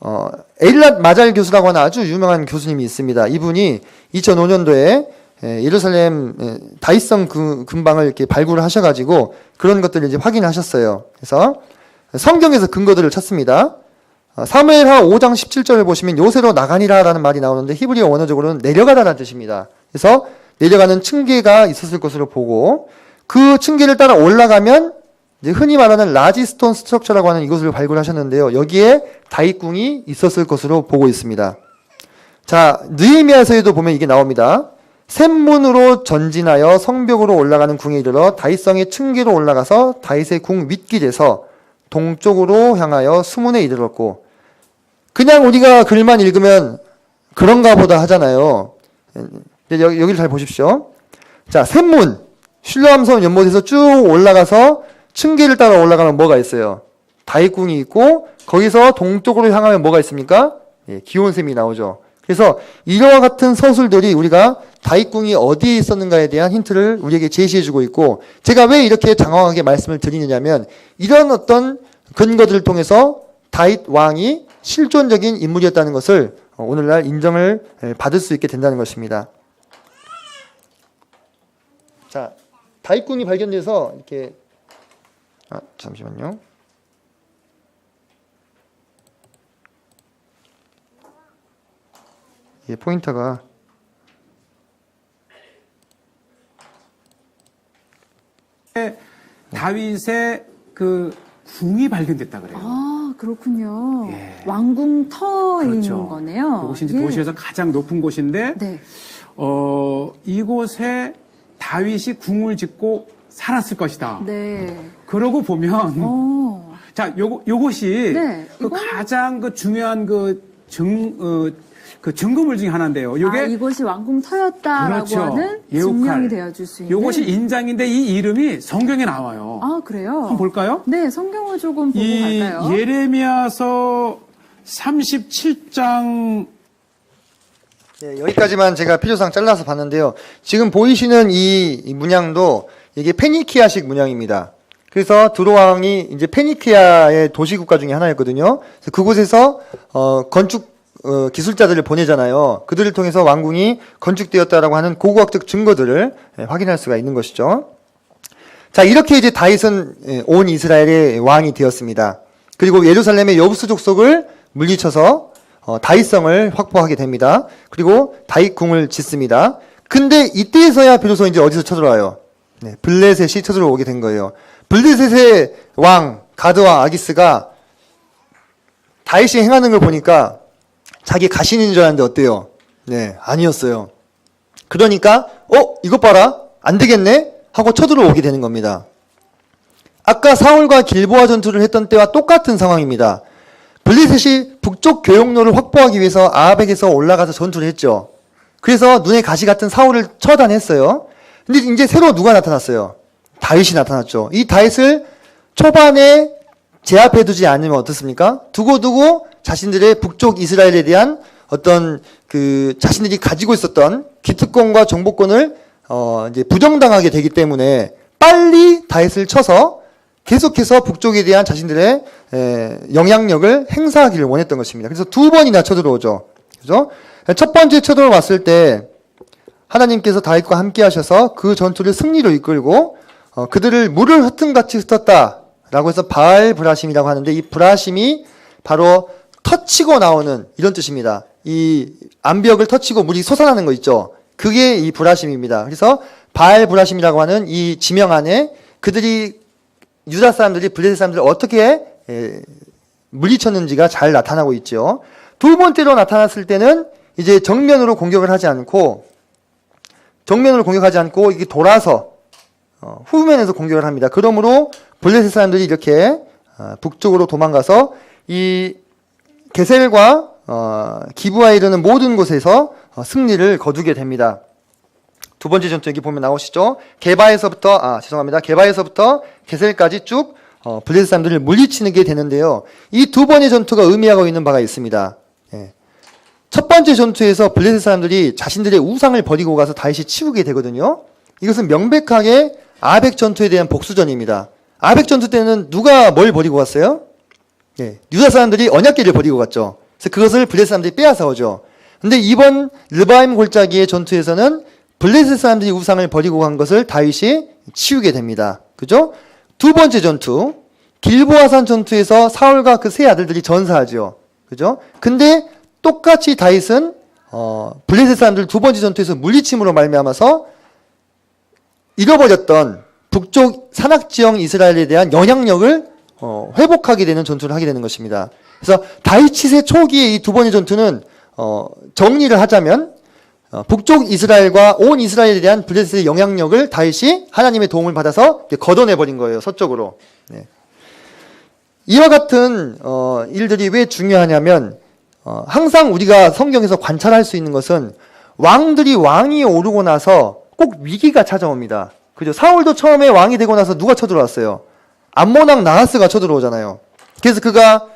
에일랏 마잘 교수라고 하는 아주 유명한 교수님이 있습니다. 이분이 2005년도에 예루살렘 다윗성 근방을 이렇게 발굴을 하셔가지고 그런 것들을 이제 확인하셨어요. 그래서 성경에서 근거들을 찾습니다. 사무엘하 5장 17절을 보시면 요새로 나가니라라는 말이 나오는데 히브리어 원어적으로는 내려가다라는 뜻입니다. 그래서 내려가는 층계가 있었을 것으로 보고 그 층계를 따라 올라가면 이제 흔히 말하는 라지스톤 스트럭처라고 하는 이것을 발굴하셨는데요. 여기에 다윗궁이 있었을 것으로 보고 있습니다. 자, 느헤미야서에도 보면 이게 나옵니다. 샘문으로 전진하여 성벽으로 올라가는 궁에 이르러 다윗성의 층계로 올라가서 다윗의 궁 윗길에서 동쪽으로 향하여 수문에 이르렀고, 그냥 우리가 글만 읽으면 그런가 보다 하잖아요. 여기를 잘 보십시오. 자, 샘문, 실로암성 연못에서 쭉 올라가서 층계를 따라 올라가면 뭐가 있어요? 다윗궁이 있고, 거기서 동쪽으로 향하면 뭐가 있습니까? 예, 기온샘이 나오죠. 그래서 이와 같은 서술들이 우리가 다윗궁이 어디에 있었는가에 대한 힌트를 우리에게 제시해주고 있고, 제가 왜 이렇게 장황하게 말씀을 드리느냐면, 이런 어떤 근거들을 통해서 다윗 왕이 실존적인 인물이었다는 것을 오늘날 인정을 받을 수 있게 된다는 것입니다. 자, 다윗궁이 발견돼서 이렇게 잠시만요. 예, 포인터가 다윗의 그 궁이 발견됐다 그래요. 아, 그렇군요. 예. 왕궁터인 그렇죠. 거네요. 이곳이 이제 예. 도시에서 가장 높은 곳인데, 네. 이곳에 다윗이 궁을 짓고 살았을 것이다. 네. 그러고 보면, 자, 요것이 네, 그 이건- 가장 그 중요한 그 증거물 중에 하나인데요. 요게 이곳이 왕궁터였다라고 그렇죠. 하는 예우칼. 증명이 되어줄 수 있는. 요것이 인장인데 이 이름이 성경에 나와요. 아, 그래요? 한번 볼까요? 네, 성경을 조금 보고 이 갈까요? 예레미야서 37장 예, 여기까지만 제가 필요상 잘라서 봤는데요. 지금 보이시는 이 문양도 이게 페니키아식 문양입니다. 그래서 두로왕이 이제 페니키아의 도시국가 중에 하나였거든요. 그래서 그곳에서 건축 기술자들을 보내잖아요. 그들을 통해서 왕궁이 건축되었다라고 하는 고고학적 증거들을 확인할 수가 있는 것이죠. 자, 이렇게 이제 다윗은 온 이스라엘의 왕이 되었습니다. 그리고 예루살렘의 여부스 족속을 물리쳐서 다윗성을 확보하게 됩니다. 그리고 다윗궁을 짓습니다. 근데 이때에서야 비로소 이제 어디서 쳐들어와요? 네, 블레셋이 쳐들어오게 된 거예요. 블레셋의 왕 가드와 아기스가 다윗이 행하는 걸 보니까 자기 가신인 줄 알았는데 어때요? 네, 아니었어요. 그러니까 이것 봐라, 안 되겠네 하고 쳐들어오게 되는 겁니다. 아까 사울과 길보아 전투를 했던 때와 똑같은 상황입니다. 블레셋이 북쪽 교역로를 확보하기 위해서 아합에게서 올라가서 전투를 했죠. 그래서 눈에 가시 같은 사울을 처단했어요. 근데 이제 새로 누가 나타났어요? 다윗이 나타났죠. 이 다윗을 초반에 제압해두지 않으면 어떻습니까? 두고두고 자신들의 북쪽 이스라엘에 대한 어떤 그 자신들이 가지고 있었던 기특권과 정보권을 이제 부정당하게 되기 때문에 빨리 다윗을 쳐서 계속해서 북쪽에 대한 자신들의 영향력을 행사하기를 원했던 것입니다. 그래서 두 번이나 쳐들어오죠. 그죠? 첫 번째 쳐들어왔을 때 하나님께서 다윗과 함께 하셔서 그 전투를 승리로 이끌고 그들을 물을 흩은같이 흩었다라고 해서 바알 브라심이라고 하는데, 이 브라심이 바로 터치고 나오는 이런 뜻입니다. 이 암벽을 터치고 물이 솟아나는 거 있죠. 그게 이 브라심입니다. 그래서 바알 브라심이라고 하는 이 지명 안에 그들이 유다 사람들이 블레셋 사람들을 어떻게 물리쳤는지가 잘 나타나고 있죠. 두 번째로 나타났을 때는 이제 정면으로 공격을 하지 않고 이게 돌아서 후면에서 공격을 합니다. 그러므로 블레셋 사람들이 이렇게 북쪽으로 도망가서 이 게셀과 기브아에 이르는 모든 곳에서 승리를 거두게 됩니다. 두 번째 전투 여기 보면 나오시죠. 게바에서부터 게셀까지 쭉 블레셋 사람들을 물리치게 되는데요. 이 두 번의 전투가 의미하고 있는 바가 있습니다. 예. 첫 번째 전투에서 블레셋 사람들이 자신들의 우상을 버리고 가서 다윗이 치우게 되거든요. 이것은 명백하게 아벡 전투에 대한 복수전입니다. 아벡 전투 때는 누가 뭘 버리고 갔어요? 예, 유다 사람들이 언약궤를 버리고 갔죠. 그래서 그것을 블레셋 사람들이 빼앗아오죠. 근데 이번 르바임 골짜기의 전투에서는 블레셋 사람들이 우상을 버리고 간 것을 다윗이 치우게 됩니다. 그죠? 두 번째 전투, 길보아산 전투에서 사울과 그 세 아들들이 전사하죠. 그죠? 근데 똑같이 다윗은 블레셋 사람들 두 번째 전투에서 물리침으로 말미암아서 잃어버렸던 북쪽 산악지형 이스라엘에 대한 영향력을 회복하게 되는 전투를 하게 되는 것입니다. 그래서 다윗 치세 초기의 이 두 번의 전투는 정리를 하자면 북쪽 이스라엘과 온 이스라엘에 대한 블레셋의 영향력을 다윗이 하나님의 도움을 받아서 걷어내버린 거예요. 서쪽으로. 네. 이와 같은 일들이 왜 중요하냐면 항상 우리가 성경에서 관찰할 수 있는 것은 왕이 오르고 나서 꼭 위기가 찾아옵니다. 그죠? 사울도 처음에 왕이 되고 나서 누가 쳐들어왔어요? 암몬 왕 나하스가 쳐들어오잖아요. 그래서 그가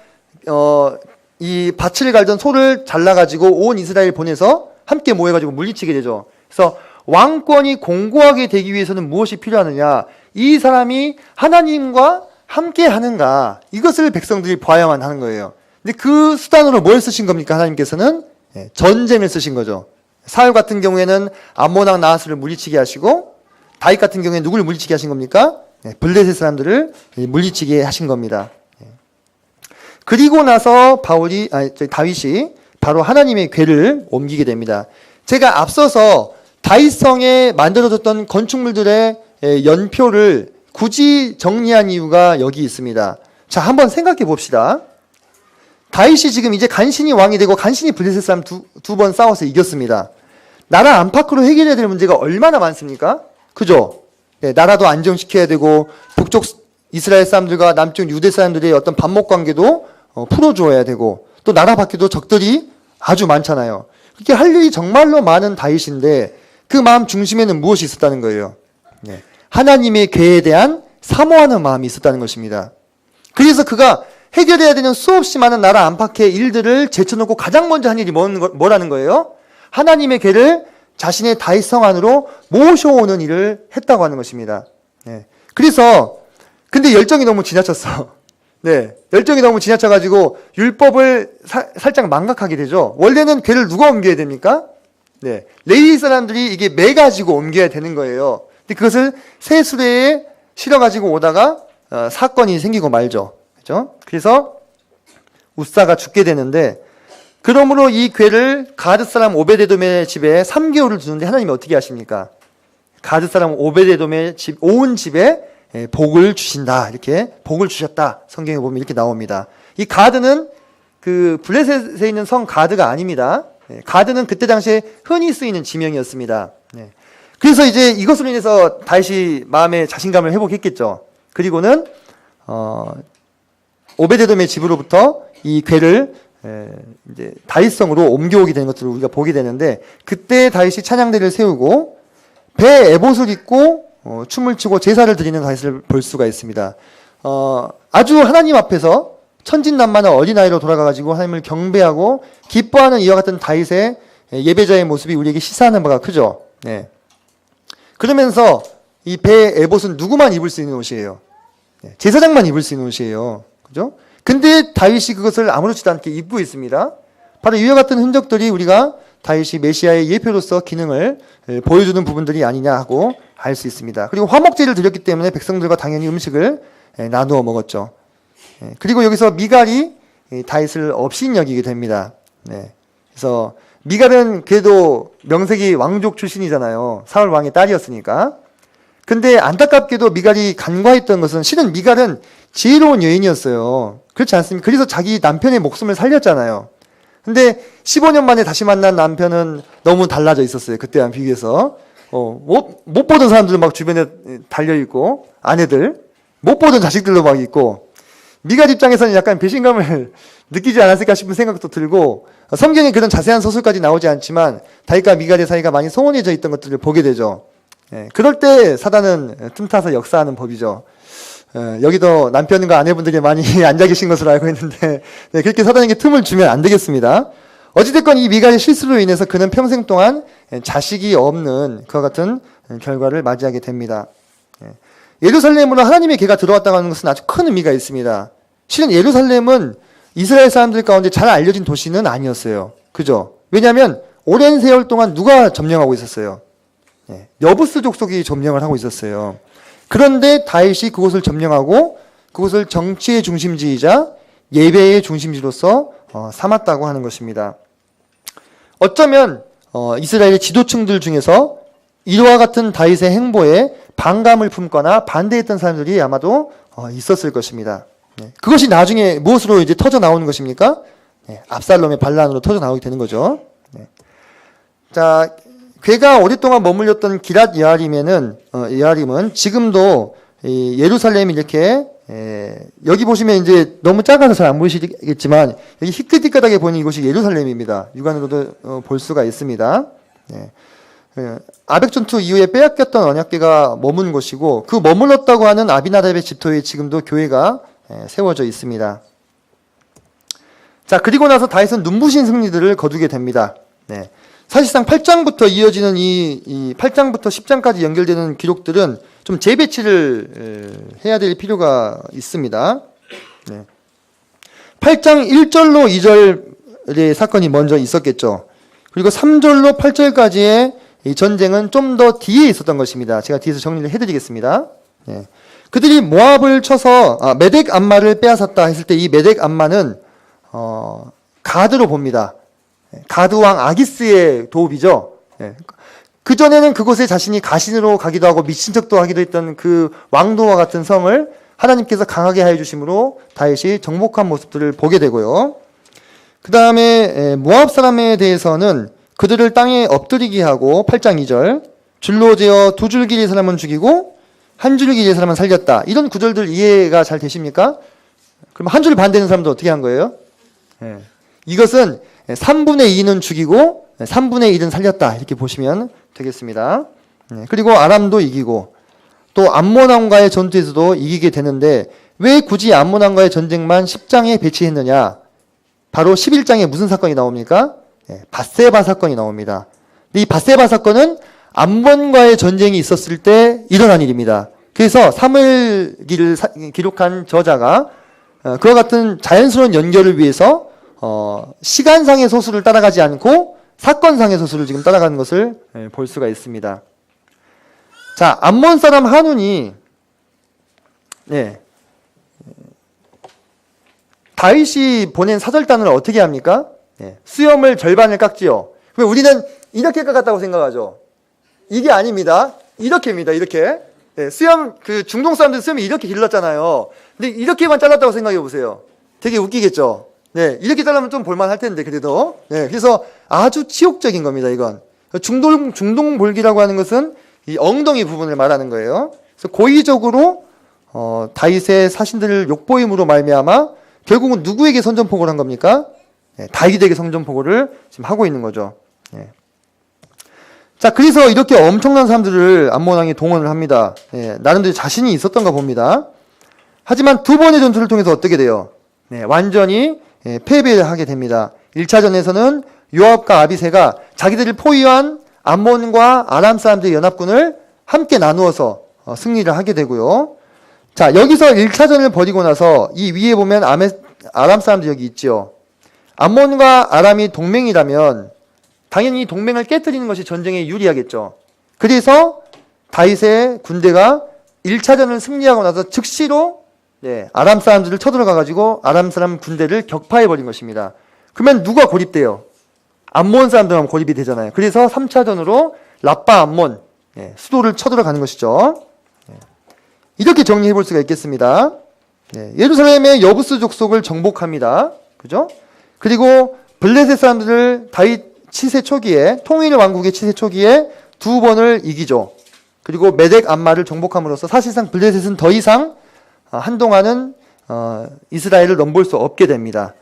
이 밭을 갈던 소를 잘라가지고 온 이스라엘 보내서 함께 모여가지고 물리치게 되죠. 그래서 왕권이 공고하게 되기 위해서는 무엇이 필요하느냐? 이 사람이 하나님과 함께 하는가? 이것을 백성들이 봐야만 하는 거예요. 근데 그 수단으로 뭘 쓰신 겁니까? 하나님께서는 전쟁을 쓰신 거죠. 사울 같은 경우에는 암몬 왕 나하스를 물리치게 하시고, 다윗 같은 경우에는 누구를 물리치게 하신 겁니까? 블레셋 사람들을 물리치게 하신 겁니다. 그리고 나서 다윗이 바로 하나님의 궤를 옮기게 됩니다. 제가 앞서서 다윗성에 만들어졌던 건축물들의 연표를 굳이 정리한 이유가 여기 있습니다. 자, 한번 생각해 봅시다. 다윗이 지금 이제 간신히 왕이 되고 간신히 블레셋 사람 두 번 싸워서 이겼습니다. 나라 안팎으로 해결해야 될 문제가 얼마나 많습니까? 그죠? 네, 나라도 안정시켜야 되고 북쪽 이스라엘 사람들과 남쪽 유대 사람들의 어떤 반목 관계도 풀어줘야 되고 또 나라 밖에도 적들이 아주 많잖아요. 그렇게 할 일이 정말로 많은 다윗인데 그 마음 중심에는 무엇이 있었다는 거예요? 네, 하나님의 궤에 대한 사모하는 마음이 있었다는 것입니다. 그래서 그가 해결해야 되는 수없이 많은 나라 안팎의 일들을 제쳐놓고 가장 먼저 한 일이 뭐라는 거예요? 하나님의 궤를 자신의 다윗성 안으로 모셔오는 일을 했다고 하는 것입니다. 네. 그래서 근데 열정이 너무 지나쳤어. 네, 열정이 너무 지나쳐가지고 율법을 살짝 망각하게 되죠. 원래는 궤를 누가 옮겨야 됩니까? 네, 레위 사람들이 이게 매가지고 옮겨야 되는 거예요. 근데 그것을 새 수레에 실어가지고 오다가 사건이 생기고 말죠. 그죠? 그래서 우사가 죽게 되는데, 그러므로 이 궤를 가드 사람 오베데돔의 집에 3개월을 두는데 하나님이 어떻게 하십니까? 가드 사람 오베데돔의 온 집에 복을 주신다. 이렇게 복을 주셨다. 성경에 보면 이렇게 나옵니다. 이 가드는 그 블레셋에 있는 성 가드가 아닙니다. 가드는 그때 당시에 흔히 쓰이는 지명이었습니다. 그래서 이제 이것으로 인해서 다윗이 마음에 자신감을 회복했겠죠. 그리고는 오베데돔의 집으로부터 이 궤를 이제 다윗성으로 옮겨오게 되는 것들을 우리가 보게 되는데, 그때 다윗이 찬양대를 세우고 배에 에봇을 입고 춤을 추고 제사를 드리는 다윗을 볼 수가 있습니다. 아주 하나님 앞에서 천진난만한 어린아이로 돌아가가지고 하나님을 경배하고 기뻐하는 이와 같은 다윗의 예배자의 모습이 우리에게 시사하는 바가 크죠. 네. 그러면서 이 배 에봇은 누구만 입을 수 있는 옷이에요? 제사장만 입을 수 있는 옷이에요. 그죠? 근데 다윗이 그것을 아무렇지도 않게 입고 있습니다. 바로 이와 같은 흔적들이 우리가 다윗이 메시아의 예표로서 기능을 보여주는 부분들이 아니냐 하고 알 수 있습니다. 그리고 화목제를 드렸기 때문에 백성들과 당연히 음식을 나누어 먹었죠. 그리고 여기서 미갈이 다윗을 업신여기게 됩니다. 그래서 미갈은 그래도 명색이 왕족 출신이잖아요. 사울 왕의 딸이었으니까. 근데 안타깝게도 미갈이 간과했던 것은, 실은 미갈은 지혜로운 여인이었어요. 그렇지 않습니까? 그래서 자기 남편의 목숨을 살렸잖아요. 근데 15년 만에 다시 만난 남편은 너무 달라져 있었어요. 그때랑 비교해서. 못 보던 사람들 막 주변에 달려있고, 아내들, 못 보던 자식들도 막 있고, 미갈 입장에서는 약간 배신감을 느끼지 않았을까 싶은 생각도 들고, 성경에 그런 자세한 서술까지 나오지 않지만 다윗과 미갈의 사이가 많이 소원해져 있던 것들을 보게 되죠. 그럴 때 사단은 틈타서 역사하는 법이죠. 여기도 남편과 아내분들이 많이 앉아 계신 것으로 알고 있는데, 그렇게 사단에게 틈을 주면 안 되겠습니다. 어찌됐건 이 미갈의 실수로 인해서 그는 평생 동안 자식이 없는 그와 같은 결과를 맞이하게 됩니다. 예루살렘으로 하나님의 궤가 들어왔다고 하는 것은 아주 큰 의미가 있습니다. 실은 예루살렘은 이스라엘 사람들 가운데 잘 알려진 도시는 아니었어요. 그죠? 왜냐하면 오랜 세월 동안 누가 점령하고 있었어요? 여부스 족속이 점령을 하고 있었어요. 그런데 다윗이 그곳을 점령하고 그곳을 정치의 중심지이자 예배의 중심지로서 삼았다고 하는 것입니다. 어쩌면 이스라엘의 지도층들 중에서 이와 같은 다윗의 행보에 반감을 품거나 반대했던 사람들이 아마도 있었을 것입니다. 그것이 나중에 무엇으로 이제 터져 나오는 것입니까? 압살롬의 반란으로 터져 나오게 되는 거죠. 자, 괴가 오랫동안 머물렀던 기랏 여아림은 지금도 이 예루살렘이 이렇게 여기 보시면 이제 너무 작아서 잘 안 보이시겠지만 여기 희끗희끗하게 보이는 이곳이 예루살렘입니다. 육안으로도 볼 수가 있습니다. 아벡 전투 이후에 빼앗겼던 언약궤가 머문 곳이고 그 머물렀다고 하는 아비나답의 집토에 지금도 교회가 세워져 있습니다. 자, 그리고 나서 다윗은 눈부신 승리들을 거두게 됩니다. 사실상 8장부터 이어지는 이 8장부터 10장까지 연결되는 기록들은 좀 재배치를 해야 될 필요가 있습니다. 8장 1절로 2절의 사건이 먼저 있었겠죠. 그리고 3절로 8절까지의 이 전쟁은 좀 더 뒤에 있었던 것입니다. 제가 뒤에서 정리를 해드리겠습니다. 그들이 모압을 쳐서 메덱 암마를 빼앗았다 했을 때 이 메덱 암마는 가드로 봅니다. 가드 왕 아기스의 도읍이죠. 그 전에는 그곳에 자신이 가신으로 가기도 하고 미친 척도 하기도 했던 그 왕도와 같은 성을 하나님께서 강하게 하여 주심으로 다윗이 정복한 모습들을 보게 되고요. 그 다음에 모압 사람에 대해서는 그들을 땅에 엎드리게 하고 8장 2절 줄로 재어 두 줄 길이의 사람은 죽이고 한 줄 길이의 사람은 살렸다. 이런 구절들 이해가 잘 되십니까? 그럼 한 줄 반 되는 사람도 어떻게 한 거예요? 이것은 3분의 2는 죽이고 3분의 1은 살렸다. 이렇게 보시면 되겠습니다. 그리고 아람도 이기고 또 암몬왕과의 전투에서도 이기게 되는데 왜 굳이 암몬왕과의 전쟁만 10장에 배치했느냐? 바로 11장에 무슨 사건이 나옵니까? 밧세바 사건이 나옵니다. 이 밧세바 사건은 암몬과의 전쟁이 있었을 때 일어난 일입니다. 그래서 사무엘기를 기록한 저자가 그와 같은 자연스러운 연결을 위해서 시간상의 소수를 따라가지 않고 사건상의 소수를 지금 따라가는 것을 볼 수가 있습니다. 자, 암몬 사람 한운이 다윗이 보낸 사절단을 어떻게 합니까? 수염을 절반을 깎지요. 그럼 우리는 이렇게 깎았다고 생각하죠. 이게 아닙니다. 이렇게입니다. 이렇게. 수염, 그 중동 사람들 수염이 이렇게 길렀잖아요. 근데 이렇게만 잘랐다고 생각해 보세요. 되게 웃기겠죠. 이렇게 자르면 좀 볼만할 텐데, 그래도. 그래서 아주 치욕적인 겁니다, 이건. 중동볼기라고 하는 것은 이 엉덩이 부분을 말하는 거예요. 그래서 고의적으로, 다윗의 사신들을 욕보임으로 말미암아 결국은 누구에게 선전포고를 한 겁니까? 다윗에게 선전포고를 지금 하고 있는 거죠. 자, 그래서 이렇게 엄청난 사람들을 암몬왕이 동원을 합니다. 나름대로 자신이 있었던가 봅니다. 하지만 두 번의 전투를 통해서 어떻게 돼요? 완전히 패배를 하게 됩니다. 1차전에서는 요압과 아비새가 자기들을 포위한 암몬과 아람 사람들의 연합군을 함께 나누어서 승리를 하게 되고요. 자, 여기서 1차전을 벌이고 나서 이 위에 보면 아람 사람들 여기 있죠. 암몬과 아람이 동맹이라면 당연히 동맹을 깨뜨리는 것이 전쟁에 유리하겠죠. 그래서 다윗의 군대가 1차전을 승리하고 나서 즉시로 아람 사람들을 쳐들어가가지고 아람 사람 군대를 격파해버린 것입니다. 그러면 누가 고립돼요? 암몬 사람들만 고립이 되잖아요. 그래서 3차전으로 라빠 암몬, 수도를 쳐들어가는 것이죠. 이렇게 정리해 볼 수가 있겠습니다. 예루살렘의 여부스 족속을 정복합니다. 그죠? 그리고 블레셋 사람들을 다윗 치세 초기에, 통일 왕국의 치세 초기에 두 번을 이기죠. 그리고 메덱 암마를 정복함으로써 사실상 블레셋은 더 이상 한동안은 이스라엘을 넘볼 수 없게 됩니다.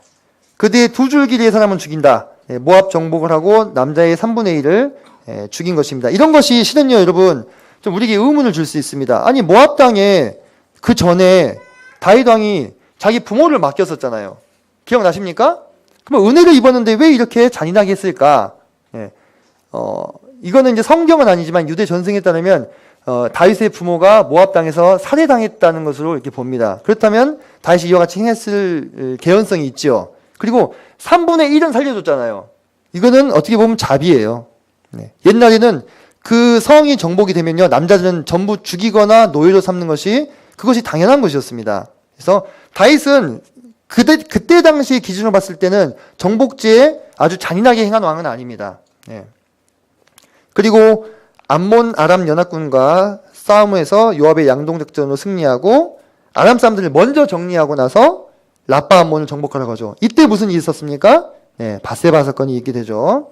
그 뒤에 두 줄 길이의 사람은 죽인다. 모압 정복을 하고 남자의 3분의 1을 죽인 것입니다. 이런 것이 실은요, 여러분, 좀 우리에게 의문을 줄 수 있습니다. 아니, 모압 땅에 그 전에 다윗 왕이 자기 부모를 맡겼었잖아요. 기억나십니까? 그럼 은혜를 입었는데 왜 이렇게 잔인하게 했을까? 이거는 이제 성경은 아니지만 유대 전승에 따르면 다윗의 부모가 모압 땅에서 살해당했다는 것으로 이렇게 봅니다. 그렇다면 다윗이 이와 같이 행했을 개연성이 있죠. 그리고 3분의 1은 살려줬잖아요. 이거는 어떻게 보면 자비예요. 옛날에는 그 성이 정복이 되면요, 남자들은 전부 죽이거나 노예로 삼는 것이 그것이 당연한 것이었습니다. 그래서 다윗은 그때 당시 기준으로 봤을 때는 정복지에 아주 잔인하게 행한 왕은 아닙니다. 그리고 암몬 아람 연합군과 싸움에서 요압의 양동작전으로 승리하고 아람 사람들을 먼저 정리하고 나서 라빠 암몬을 정복하려고 하죠. 이때 무슨 일이 있었습니까? 밧세바 사건이 있게 되죠.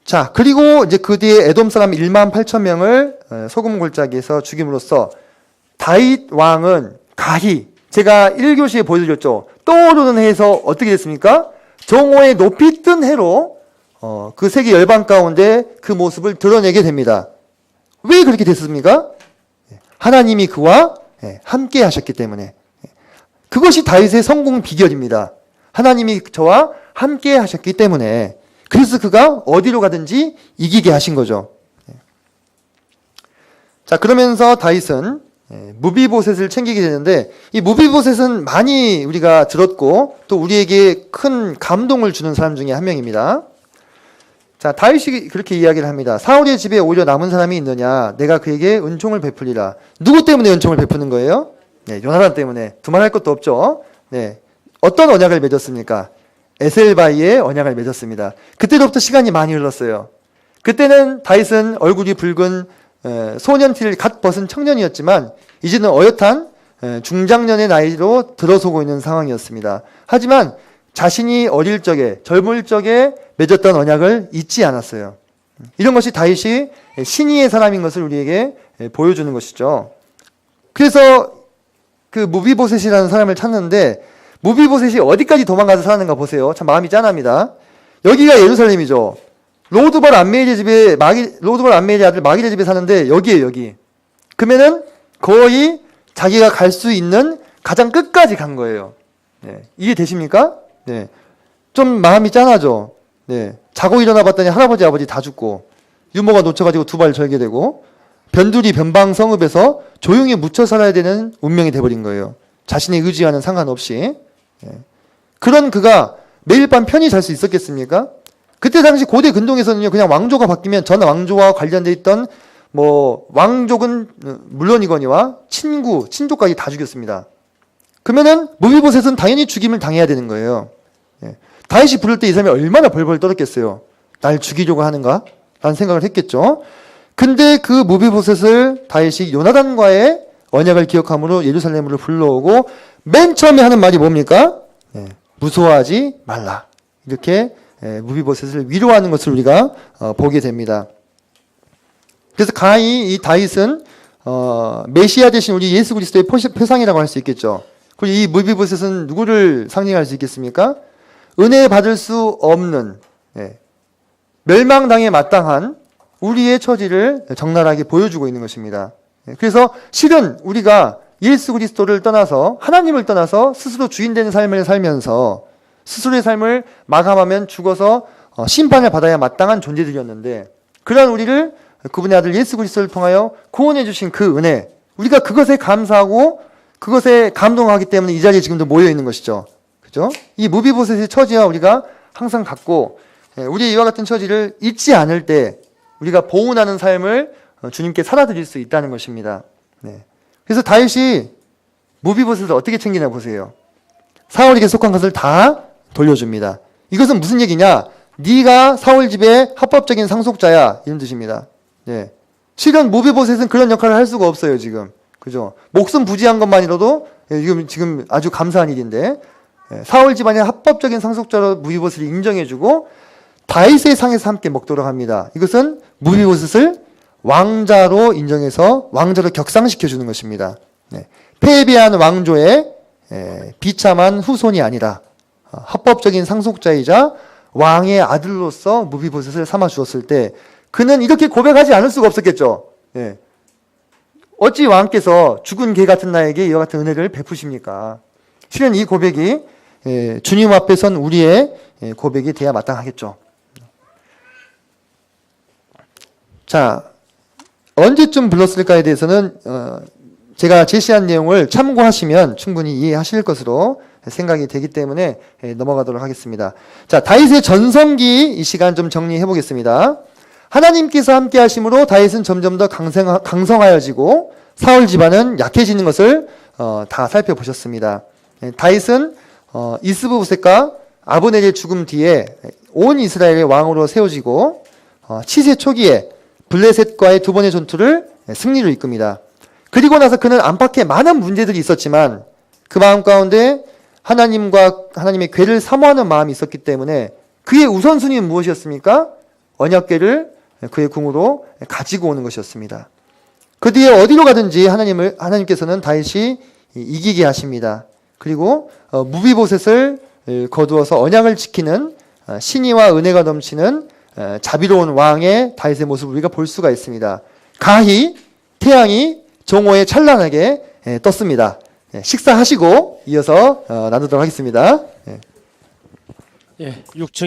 자, 그리고 이제 그 뒤에 에돔 사람 1만 8천 명을 소금 골짜기에서 죽임으로써 다윗 왕은 가히 제가 1교시에 보여드렸죠. 떠오르는 해에서 어떻게 됐습니까? 정오에 높이 뜬 해로 그 세계 열방 가운데 그 모습을 드러내게 됩니다. 왜 그렇게 됐습니까? 하나님이 그와 함께 하셨기 때문에. 그것이 다윗의 성공 비결입니다. 하나님이 저와 함께 하셨기 때문에. 그래서 그가 어디로 가든지 이기게 하신 거죠. 자, 그러면서 다윗은 무비보셋을 챙기게 되는데, 이 무비보셋은 많이 우리가 들었고 또 우리에게 큰 감동을 주는 사람 중에 한 명입니다. 자, 다윗이 그렇게 이야기를 합니다. 사울의 집에 오히려 남은 사람이 있느냐? 내가 그에게 은총을 베풀리라. 누구 때문에 은총을 베푸는 거예요? 네, 요나단 때문에. 두말할 것도 없죠. 네, 어떤 언약을 맺었습니까? 에셀바이의 언약을 맺었습니다. 그때로부터 시간이 많이 흘렀어요. 그때는 다윗은 얼굴이 붉은 소년티를 갓 벗은 청년이었지만 이제는 어엿한 중장년의 나이로 들어서고 있는 상황이었습니다. 하지만 자신이 어릴 적에, 젊을 적에 맺었던 언약을 잊지 않았어요. 이런 것이 다윗이 신의의 사람인 것을 우리에게 보여주는 것이죠. 그래서 그 무비보셋이라는 사람을 찾는데, 무비보셋이 어디까지 도망가서 사는가 보세요. 참 마음이 짠합니다. 여기가 예루살렘이죠. 로드발 암메일의 집에 로드발 암메일의 아들 마길의 집에 사는데 여기에요, 여기. 그러면은 거의 자기가 갈 수 있는 가장 끝까지 간 거예요. 네. 이해되십니까? 네. 좀 마음이 짠하죠. 네. 자고 일어나 봤더니 할아버지 아버지 다 죽고 유모가 놓쳐가지고 두 발 절개되고 변두리 변방 성읍에서 조용히 묻혀 살아야 되는 운명이 돼버린 거예요. 자신의 의지와는 상관없이. 네. 그런 그가 매일 밤 편히 잘 수 있었겠습니까? 그때 당시 고대 근동에서는요, 그냥 왕조가 바뀌면 전 왕조와 관련돼 있던 왕족은 물론이거니와 친족까지 다 죽였습니다. 그러면은 무비보셋은 당연히 죽임을 당해야 되는 거예요. 예. 다윗이 부를 때 이 사람이 얼마나 벌벌 떨었겠어요. 날 죽이려고 하는가? 라는 생각을 했겠죠. 근데 그 무비보셋을 다윗이 요나단과의 언약을 기억함으로 예루살렘으로 불러오고 맨 처음에 하는 말이 뭡니까? 예. 무서워하지 말라. 이렇게 무비보셋을 위로하는 것을 우리가 보게 됩니다. 그래서 가히 이 다윗은 메시아 대신 우리 예수 그리스도의 표상이라고 할 수 있겠죠. 그리고 이 무비보셋은 누구를 상징할 수 있겠습니까? 은혜 받을 수 없는, 멸망당에 마땅한 우리의 처지를 적나라하게 보여주고 있는 것입니다. 그래서 실은 우리가 예수 그리스도를 떠나서, 하나님을 떠나서 스스로 주인되는 삶을 살면서 스스로의 삶을 마감하면 죽어서 심판을 받아야 마땅한 존재들이었는데, 그러한 우리를 그분의 아들 예수 그리스도를 통하여 구원해 주신 그 은혜, 우리가 그것에 감사하고 그것에 감동하기 때문에 이 자리에 지금도 모여 있는 것이죠. 그죠? 이 무비보셋의 처지와 우리가 항상 갖고, 우리의 이와 같은 처지를 잊지 않을 때 우리가 보훈하는 삶을 주님께 살아드릴 수 있다는 것입니다. 네. 그래서 다윗이 무비보셋을 어떻게 챙기나 보세요. 사울에게 속한 것을 다 돌려줍니다. 이것은 무슨 얘기냐? 네가 사울 집의 합법적인 상속자야, 이런 뜻입니다. 네. 실은 무비보셋은 그런 역할을 할 수가 없어요, 지금. 그죠? 목숨 부지한 것만이라도 지금 아주 감사한 일인데, 사울 집안의 합법적인 상속자로 무비보셋을 인정해주고 다윗의 상에서 함께 먹도록 합니다. 이것은 무비보셋을 왕자로 인정해서 왕자로 격상시켜주는 것입니다. 네. 패배한 왕조의 비참한 후손이 아니라 합법적인 상속자이자 왕의 아들로서 무비보셋을 삼아 주었을 때 그는 이렇게 고백하지 않을 수가 없었겠죠. 예. 어찌 왕께서 죽은 개 같은 나에게 이와 같은 은혜를 베푸십니까? 실은 이 고백이 주님 앞에 선 우리의 고백이 돼야 마땅하겠죠. 자, 언제쯤 불렀을까에 대해서는 제가 제시한 내용을 참고하시면 충분히 이해하실 것으로 생각이 되기 때문에 넘어가도록 하겠습니다. 자, 다윗의 전성기 이 시간 좀 정리해 보겠습니다. 하나님께서 함께 하심으로 다윗은 점점 더 강성하여지고 사울 집안은 약해지는 것을 다 살펴보셨습니다. 다윗은 이스보셋과 아브넬의 죽음 뒤에 온 이스라엘의 왕으로 세워지고 치세 초기에 블레셋과의 두 번의 전투를 승리로 이끕니다. 그리고 나서 그는 안팎에 많은 문제들이 있었지만 그 마음 가운데 하나님과 하나님의 궤를 사모하는 마음이 있었기 때문에 그의 우선순위는 무엇이었습니까? 언약궤를 그의 궁으로 가지고 오는 것이었습니다. 그 뒤에 어디로 가든지 하나님께서는 다윗이 이기게 하십니다. 그리고 무비보셋을 거두어서 언약을 지키는 신의와 은혜가 넘치는 자비로운 왕의 다윗의 모습을 우리가 볼 수가 있습니다. 가히 태양이 정오에 찬란하게 떴습니다. 식사하시고 이어서 나누도록 하겠습니다. 6층에